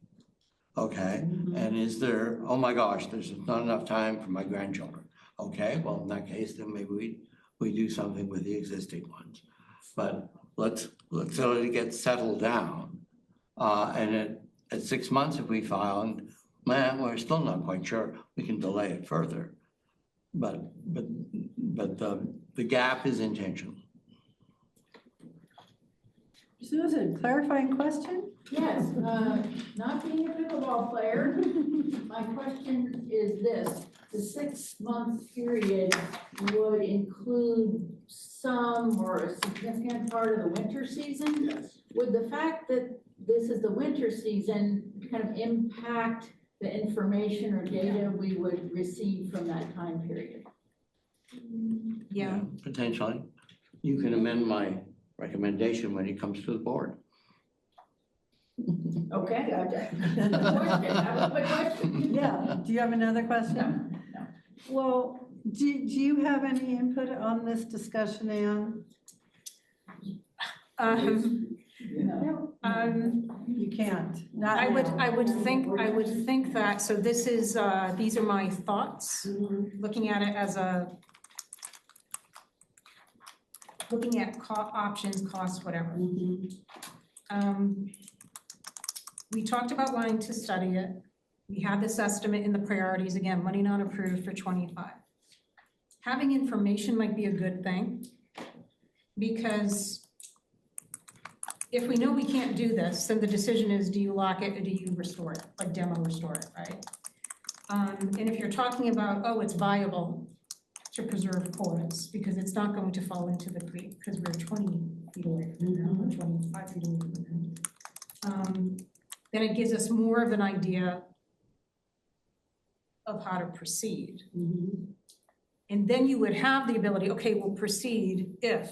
Okay, and is there, oh my gosh, there's not enough time for my grandchildren. Okay, well, in that case, then maybe we do something with the existing ones. But let's let it get settled down. And at 6 months, if we found, man, we're still not quite sure, we can delay it further. But the gap is intentional. Susan, clarifying question? Yes, not being a pickleball player, my question is this: the 6 month period would include some or a significant part of the winter season? Yes. Would the fact that this is the winter season kind of impact the information or data we would receive from that time period? Yeah. Potentially. You can amend my recommendation when it comes to the board. Okay, that was my question. Yeah, do you have another question? No. Well, do you have any input on this discussion, Ann? You can't, not I now. would think that, so this is, these are my thoughts, looking at it as looking at options, costs, whatever. We talked about wanting to study it. We had this estimate in the priorities, again, money not approved for 25. Having information might be a good thing, because if we know we can't do this, then the decision is, do you lock it or do you restore it, like demo restore it, right? And if you're talking about, oh, it's viable, to preserve chorus, because it's not going to fall into the creek, because we're 20 feet away from them, or 25 feet away from them. Then it gives us more of an idea of how to proceed. And then you would have the ability, okay, we'll proceed if,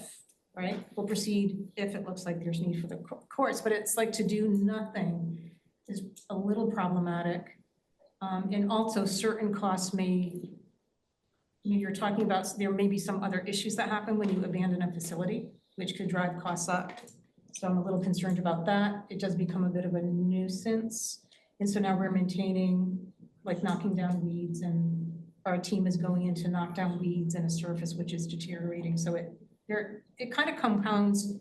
right? We'll proceed if it looks like there's need for the courts, but it's like to do nothing is a little problematic. And also certain costs you're talking about, there may be some other issues that happen when you abandon a facility, which could drive costs up. So I'm a little concerned about that. It does become a bit of a nuisance. And so now we're maintaining, like knocking down weeds, and our team is going in to knock down weeds in a surface which is deteriorating. So it kind of compounds.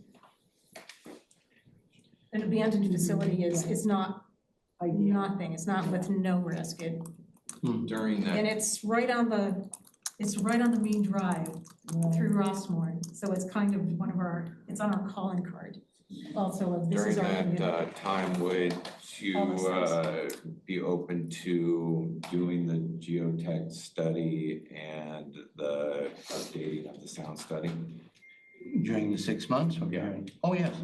An abandoned facility is not nothing. It's not with no risk. During And that, it's right on the main drive through Rossmore. So it's kind of it's on our calling card also of this is during our. that time, would you be open to doing the geotech study and the updating of the sound study? During the 6 months? or Yeah. during- Oh, yes.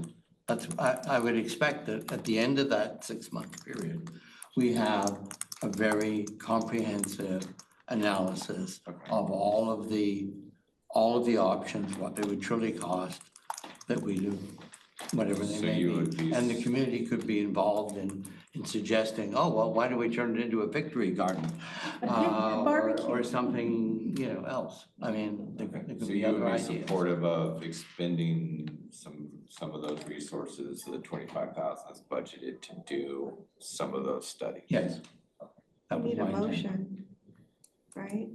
I would expect that at the end of that 6-month period, we have a very comprehensive analysis of all of the options, what they would truly cost, that we do, whatever they So may you would be. be- And the community could be involved in suggesting, oh, well, why don't we turn it into a victory garden? Or something, else. I mean, there could So be you other would be ideas. supportive of expending some of those resources, the 25,000 that's budgeted to do some of those studies? Yes. That We was need a my intent. motion, right?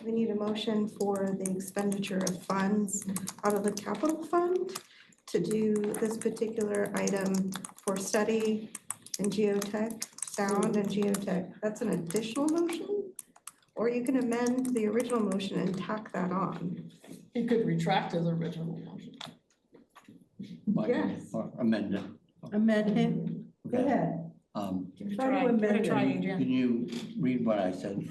We need a motion for the expenditure of funds out of the capital fund to do this particular item for study and geotech, sound and geotech. That's an additional motion? Or you can amend the original motion and tack that on. He could retract his original motion. Yes. Or amend it. Amend it. Go Okay. ahead. Give it a Try to try, give it a amend it. try, Can Adrian. you read what I said?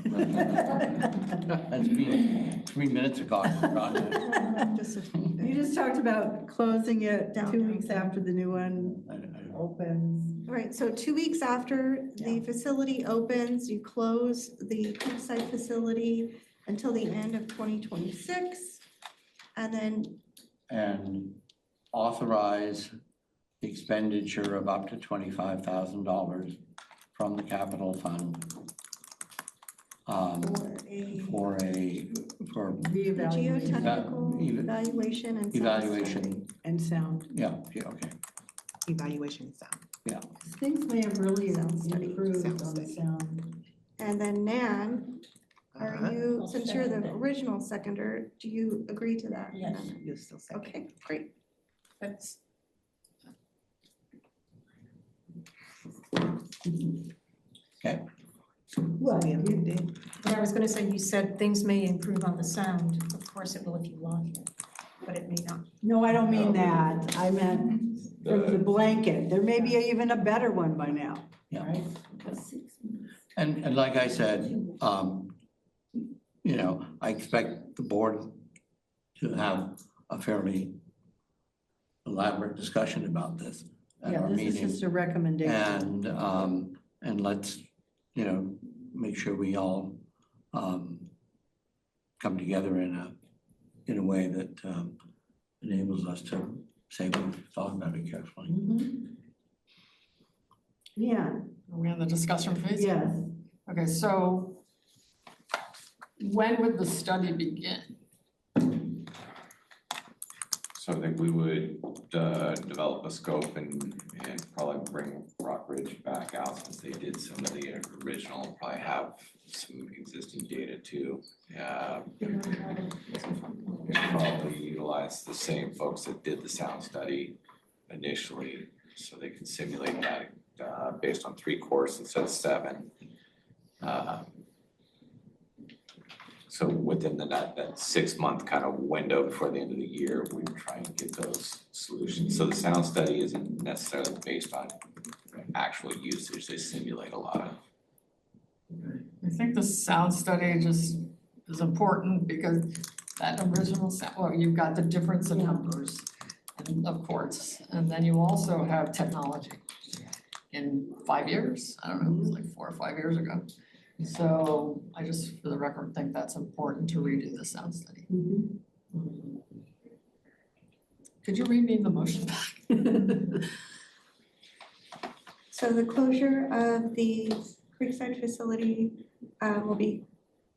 That's been 3 minutes ago. I forgot it. Just a teeny bit. You just talked about closing it Down. 2 weeks after the new one I- opens. All right, so 2 weeks after the facility opens, you close the Creekside facility until the end of 2026. And then, And authorize the expenditure of up to $25,000 from the capital fund. for a For Reevaluation geotechnical Eva- evaluation and. sound evaluation, study. and sound. yeah, okay. Evaluation sound. Things may have really Sound study. improved Sound on the study. sound. And then Nan, are Uh-huh. you, since you're the original seconder, do you agree to that? Yes. You still say. Okay, great. That's, Well, you did. but I was gonna say, you said things may improve on the sound. Of course it will if you lock it, but it may not. No, I don't mean that. I meant from the blanket. There may be even a better one by now, Yeah. right? And like I said, I expect the board to have a fairly elaborate discussion about this at Yeah, our this is meeting. just a recommendation. And let's, make sure we all come together in a way that enables us to say we've thought about it carefully. Mhm. Yeah, Are we in the discussion phase? yes. Okay, so when would the study begin? So I think we would develop a scope and probably bring Rockridge back out since they did some of the original, probably have some existing data too. Probably utilize the same folks that did the sound study initially, so they can simulate that based on 3 cores instead of 7. So within that 6-month kind of window before the end of the year, we would try and get those solutions. So the sound study isn't necessarily based on actual usage, they simulate a lot of. I think the sound study just is important because that original, well, you've got the difference in numbers and of courts, and then you also have technology. In 5 years, I don't know, it was like 4 or 5 years ago. So I just, for the record, think that's important to redo the sound study. Could you read me the motion back? So the closure of the Creekside facility will be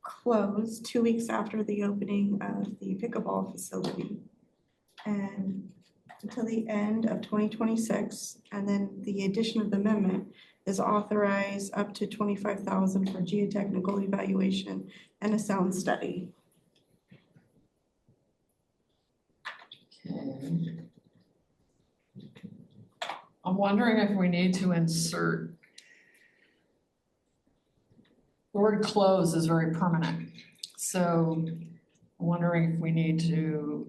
closed 2 weeks after the opening of the pickleball facility. And until the end of 2026, and then the addition of the amendment is authorized up to 25,000 for geotechnical evaluation and a sound study. Okay. I'm wondering if we need to insert. The word close is very permanent, so I'm wondering if we need to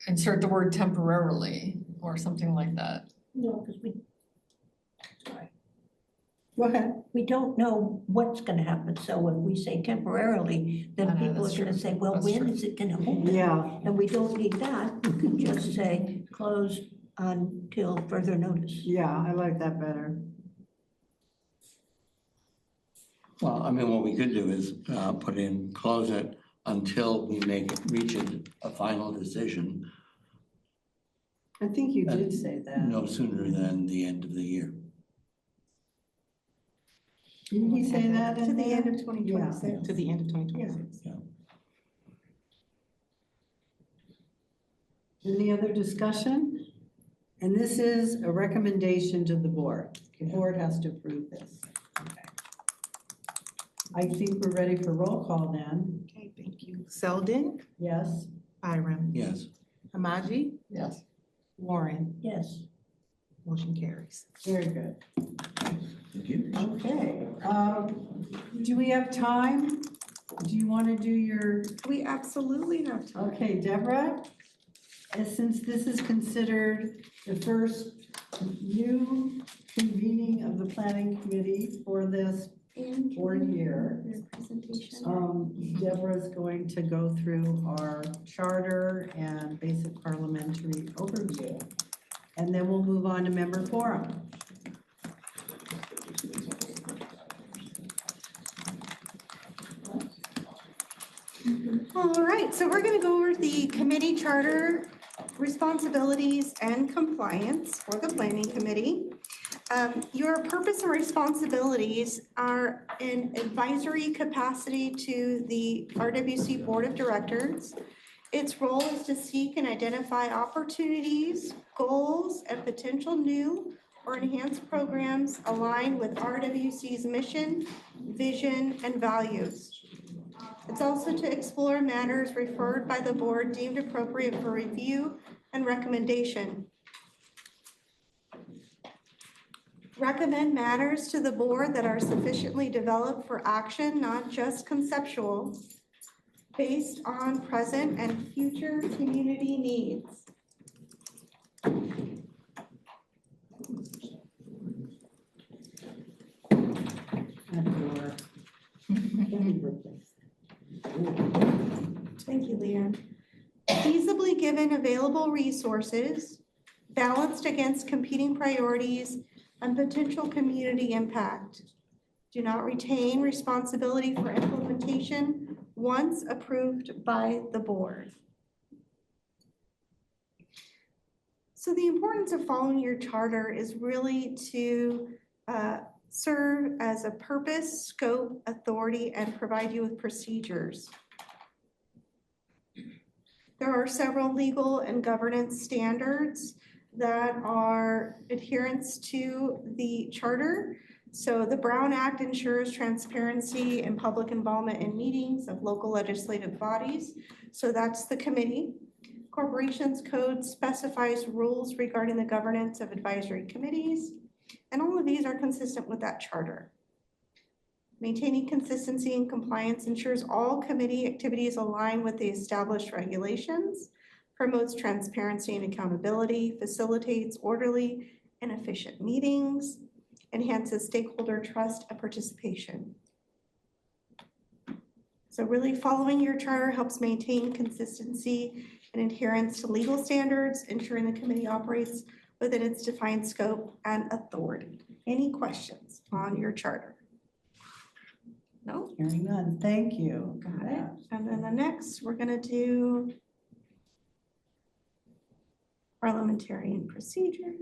insert the word temporarily or something like that. No, because Go ahead. we don't know what's gonna happen, so when we say temporarily, I then know, people are that's gonna true. say, well, That's when true. is it gonna open? Yeah, And we don't need that, we can just say closed until further notice. yeah, I like that better. Well, I mean, what we could do is put in, close it until we reach a final decision I think you did say that. no sooner than the end of the year. Didn't he say that To in the end there? of 2026. To the end of 2026. Any other discussion? And this is a recommendation to the board. The board has to approve this. Okay. I think we're ready for roll call then. Okay, thank you. Selden, Yes? Byram, Yes. Hamaji, Yes. Warren, Yes. motion carries. Very good. Thank you. Okay, do we have time? Do you want to do your, We absolutely have time. okay, Deborah? Since this is considered the first new convening of the planning committee for this And board year, your presentation. Deborah's going to go through our charter and basic parliamentary overview. And then we'll move on to member forum. All right, so we're gonna go over the committee charter responsibilities and compliance for the planning committee. Your purpose and responsibilities are in advisory capacity to the RWC Board of Directors. Its role is to seek and identify opportunities, goals, and potential new or enhanced programs aligned with RWC's mission, vision, and values. It's also to explore matters referred by the board deemed appropriate for review and recommendation. Recommend matters to the board that are sufficiently developed for action, not just conceptual, based on present and future community needs. Thank you, Leanne. Feasibly given available resources, balanced against competing priorities and potential community impact. Do not retain responsibility for implementation once approved by the board. So the importance of following your charter is really to serve as a purpose, scope, authority, and provide you with procedures. There are several legal and governance standards that are adherence to the charter. So the Brown Act ensures transparency and public involvement in meetings of local legislative bodies. So that's the committee. Corporations Code specifies rules regarding the governance of advisory committees. And all of these are consistent with that charter. Maintaining consistency and compliance ensures all committee activities align with the established regulations, promotes transparency and accountability, facilitates orderly and efficient meetings, enhances stakeholder trust and participation. So really following your charter helps maintain consistency and adherence to legal standards, ensuring the committee operates within its defined scope and authority. Any questions on your charter? No? Hearing none, thank you. Got it. And then the next, we're gonna do parliamentarian procedure.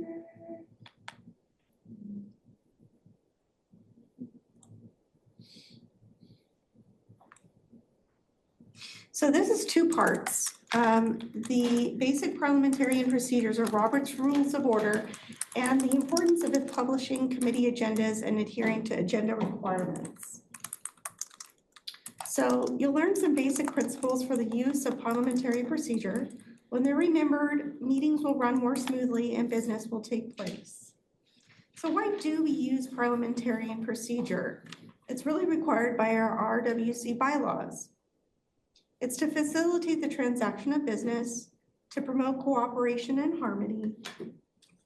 So this is two parts. The basic parliamentarian procedures are Robert's Rules of Order and the importance of publishing committee agendas and adhering to agenda requirements. So you'll learn some basic principles for the use of parliamentary procedure. When they're remembered, meetings will run more smoothly and business will take place. So why do we use parliamentarian procedure? It's really required by our RWC bylaws. It's to facilitate the transaction of business, to promote cooperation and harmony,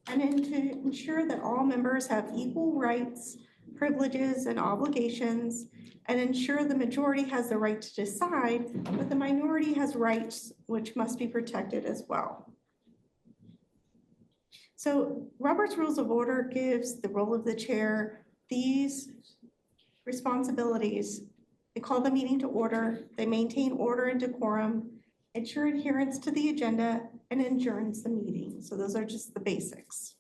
and then to ensure that all members have equal rights, privileges, and obligations, and ensure the majority has the right to decide, but the minority has rights which must be protected as well. So Robert's Rules of Order gives the role of the chair these responsibilities. They call the meeting to order, they maintain order and decorum, ensure adherence to the agenda, and adjourns the meeting. So those are just the basics.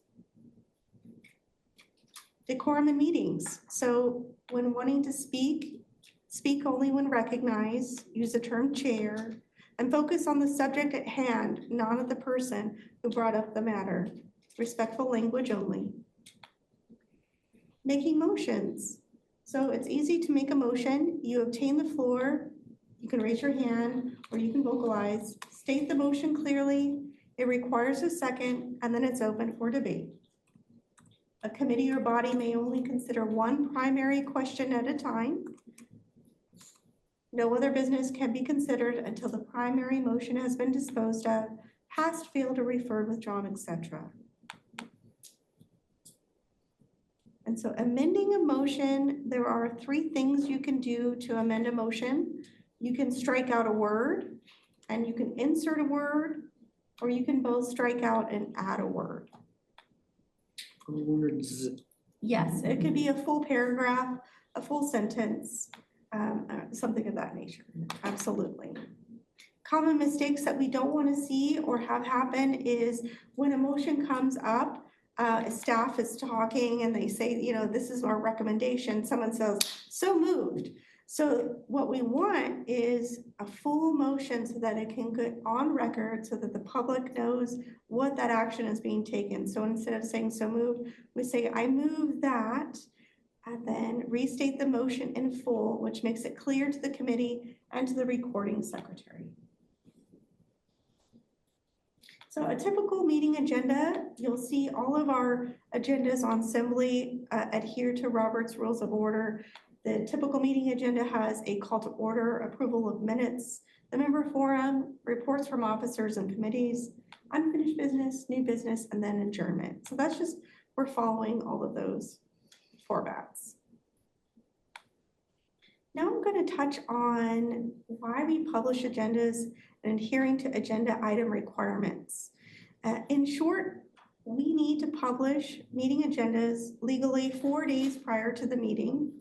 Decorum in meetings. So when wanting to speak, speak only when recognized, use the term chair, and focus on the subject at hand, not on the person who brought up the matter. Respectful language only. Making motions. So it's easy to make a motion. You obtain the floor. You can raise your hand or you can vocalize. State the motion clearly. It requires a second and then it's open for debate. A committee or body may only consider one primary question at a time. No other business can be considered until the primary motion has been disposed of, passed, failed, or referred, withdrawn, etc. And so amending a motion, there are three things you can do to amend a motion. You can strike out a word, and you can insert a word, or you can both strike out and add a word. Words. Yes, it could be a full paragraph, a full sentence, something of that nature, absolutely. Common mistakes that we don't want to see or have happen is when a motion comes up, staff is talking and they say, you know, this is our recommendation. Someone says, so moved. So what we want is a full motion so that it can get on record so that the public knows what that action is being taken. So instead of saying so moved, we say, I move that, and then restate the motion in full, which makes it clear to the committee and to the recording secretary. So a typical meeting agenda, you'll see all of our agendas on Assembly adhere to Robert's Rules of Order. The typical meeting agenda has a call to order, approval of minutes, the member forum, reports from officers and committees, unfinished business, new business, and then adjournment. So that's just, we're following all of those formats. Now I'm going to touch on why we publish agendas and adhering to agenda item requirements. In short, we need to publish meeting agendas legally 4 days prior to the meeting.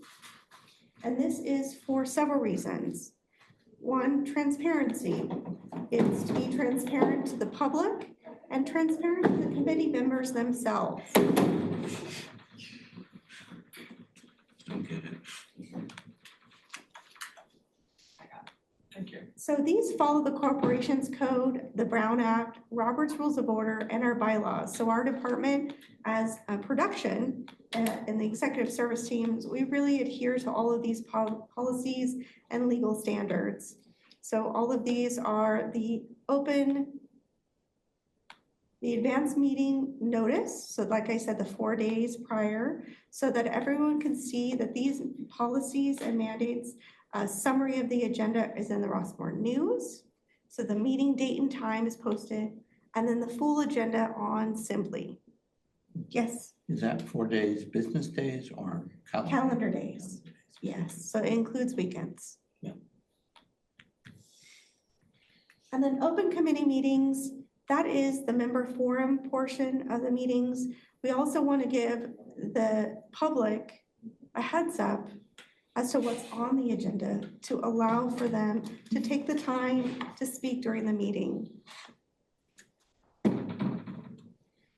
And this is for several reasons. One, transparency. It's to be transparent to the public and transparent to the committee members themselves. Don't get it. Thank you. So these follow the Corporations Code, the Brown Act, Robert's Rules of Order, and our bylaws. So our department as a production and the executive service teams, we really adhere to all of these policies and legal standards. So all of these are the advanced meeting notice. So like I said, the 4 days prior, so that everyone can see that these policies and mandates, a summary of the agenda is in the Rossmore News. So the meeting date and time is posted, and then the full agenda on Simply. Yes, Is that 4 days, business days or calendar? calendar days. Yes, so it includes weekends. Yeah. And then open committee meetings, that is the member forum portion of the meetings. We also want to give the public a heads up as to what's on the agenda to allow for them to take the time to speak during the meeting.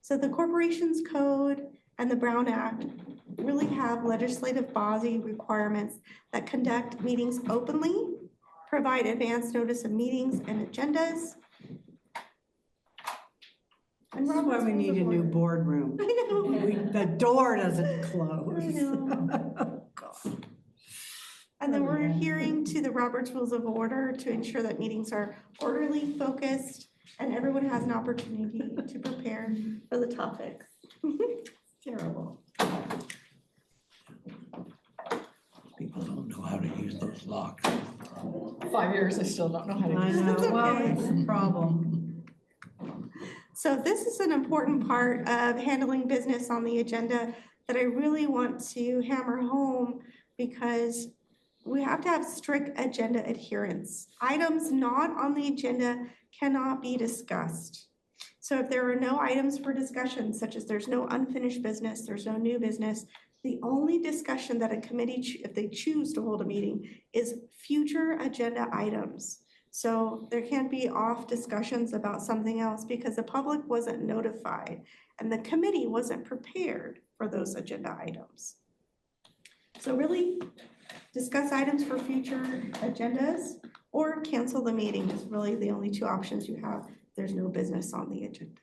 So the Corporations Code and the Brown Act really have legislative body requirements that conduct meetings openly, provide advance notice of meetings and agendas. And That's why we need a new boardroom. I know. The door doesn't close. I know. God. And then we're adhering to the Robert's Rules of Order to ensure that meetings are orderly, focused, and everyone has an opportunity to prepare for the topics. Terrible. People don't know how to use those locks. 5 years, I still don't know how to I use it. know, well, okay. it's a problem. So this is an important part of handling business on the agenda that I really want to hammer home because we have to have strict agenda adherence. Items not on the agenda cannot be discussed. So if there are no items for discussion, such as there's no unfinished business, there's no new business, the only discussion that a committee, if they choose to hold a meeting, is future agenda items. So there can't be off discussions about something else because the public wasn't notified and the committee wasn't prepared for those agenda items. So really discuss items for future agendas or cancel the meeting is really the only two options you have. There's no business on the agenda.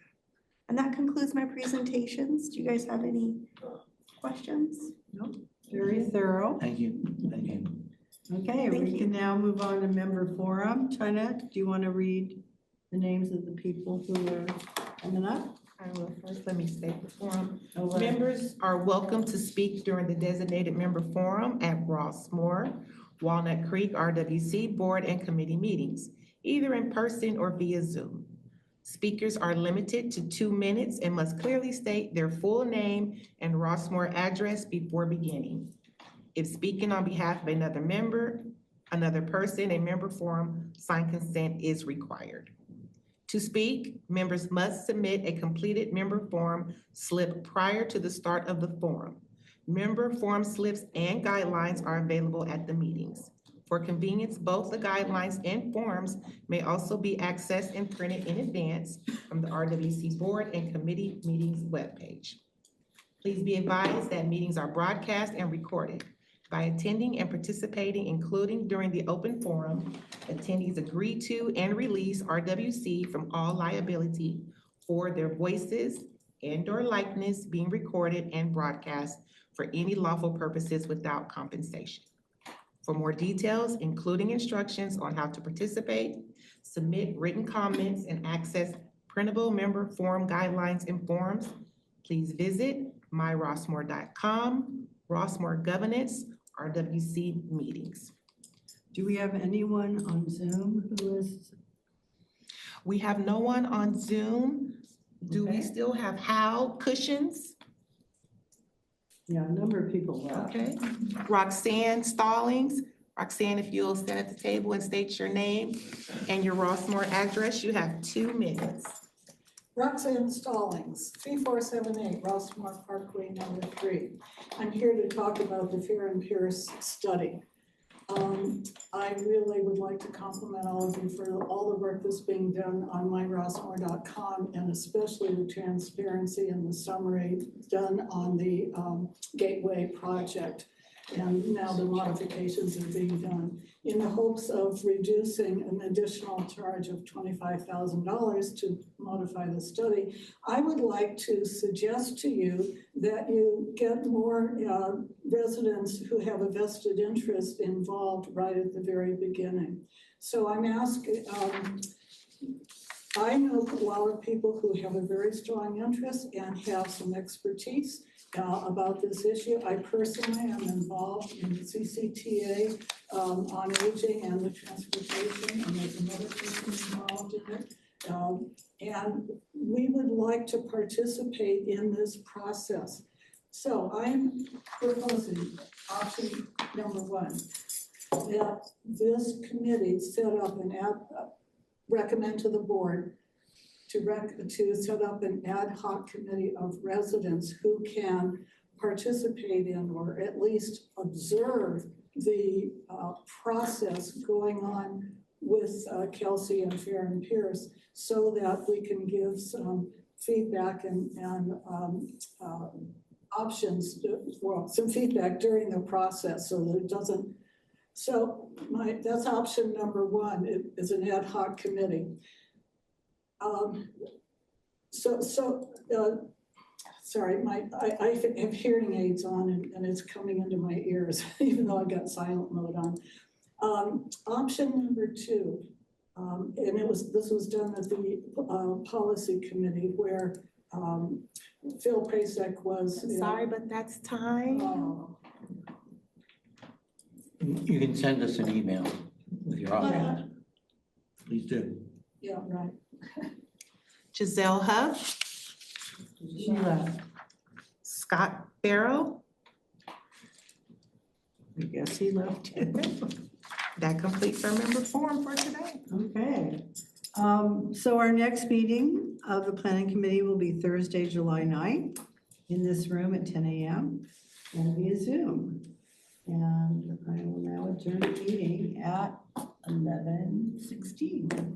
And that concludes my presentations. Do you guys have any questions? Very thorough. Thank you, thank you. Okay, Thank we you. can now move on to member forum. China, do you want to read the names of the people who are coming up? I will first, let me state the forum. Oh, right. Members are welcome to speak during the designated member forum at Rossmore, Walnut Creek, RWC board and committee meetings, either in person or via Zoom. Speakers are limited to 2 minutes and must clearly state their full name and Rossmore address before beginning. If speaking on behalf of another member, another person, a member forum, signed consent is required. To speak, members must submit a completed member form slip prior to the start of the forum. Member form slips and guidelines are available at the meetings. For convenience, both the guidelines and forms may also be accessed and printed in advance from the RWC board and committee meetings webpage. Please be advised that meetings are broadcast and recorded. By attending and participating, including during the open forum, attendees agree to and release RWC from all liability for their voices and/or likeness being recorded and broadcast for any lawful purposes without compensation. For more details, including instructions on how to participate, submit written comments, and access printable member forum guidelines and forms, please visit myrossmore.com, Rossmore Governance, RWC meetings. Do we have anyone on Zoom who is? We have no one on Zoom. Do we Okay. still have Hal Cushions? Yeah, a number of people left. Okay. Roxanne Stallings. Roxanne, if you'll stand at the table and state your name and your Rossmore address, you have 2 minutes. Roxanne Stallings, 3478 Rossmore Parkway, number 3. I'm here to talk about the Fear and Pierce study. I really would like to compliment all of you for all the work that's being done on myrossmore.com and especially the transparency and the summary done on the Gateway project. And now the modifications are being done in the hopes of reducing an additional charge of $25,000 to modify the study. I would like to suggest to you that you get more residents who have a vested interest involved right at the very beginning. So I'm asking, I know a lot of people who have a very strong interest and have some expertise about this issue. I personally am involved in the CCTA on aging and the transportation, and there's another person involved in it. And we would like to participate in this process. So I'm proposing option number 1, that this committee set up recommend to the board to set up an ad hoc committee of residents who can participate in or at least observe the process going on with Kelsey and Fair and Pierce, so that we can give some feedback and options, well, some feedback during the process so that it doesn't. So that's option number one, is an ad hoc committee. Sorry, I have hearing aids on and it's coming into my ears, even though I've got silent mode on. Option number two, and this was done at the policy committee where Phil Pasek was. I'm sorry, but that's time. You can send us an email with your options. Please do. Yeah, right. Giselle Huff, She left. Scott Farrell. I guess he left too. That completes our member forum for today. Okay. So our next meeting of the planning committee will be Thursday, July 9th in this room at 10 a.m. and via Zoom. And I will now adjourn the meeting at 11:16.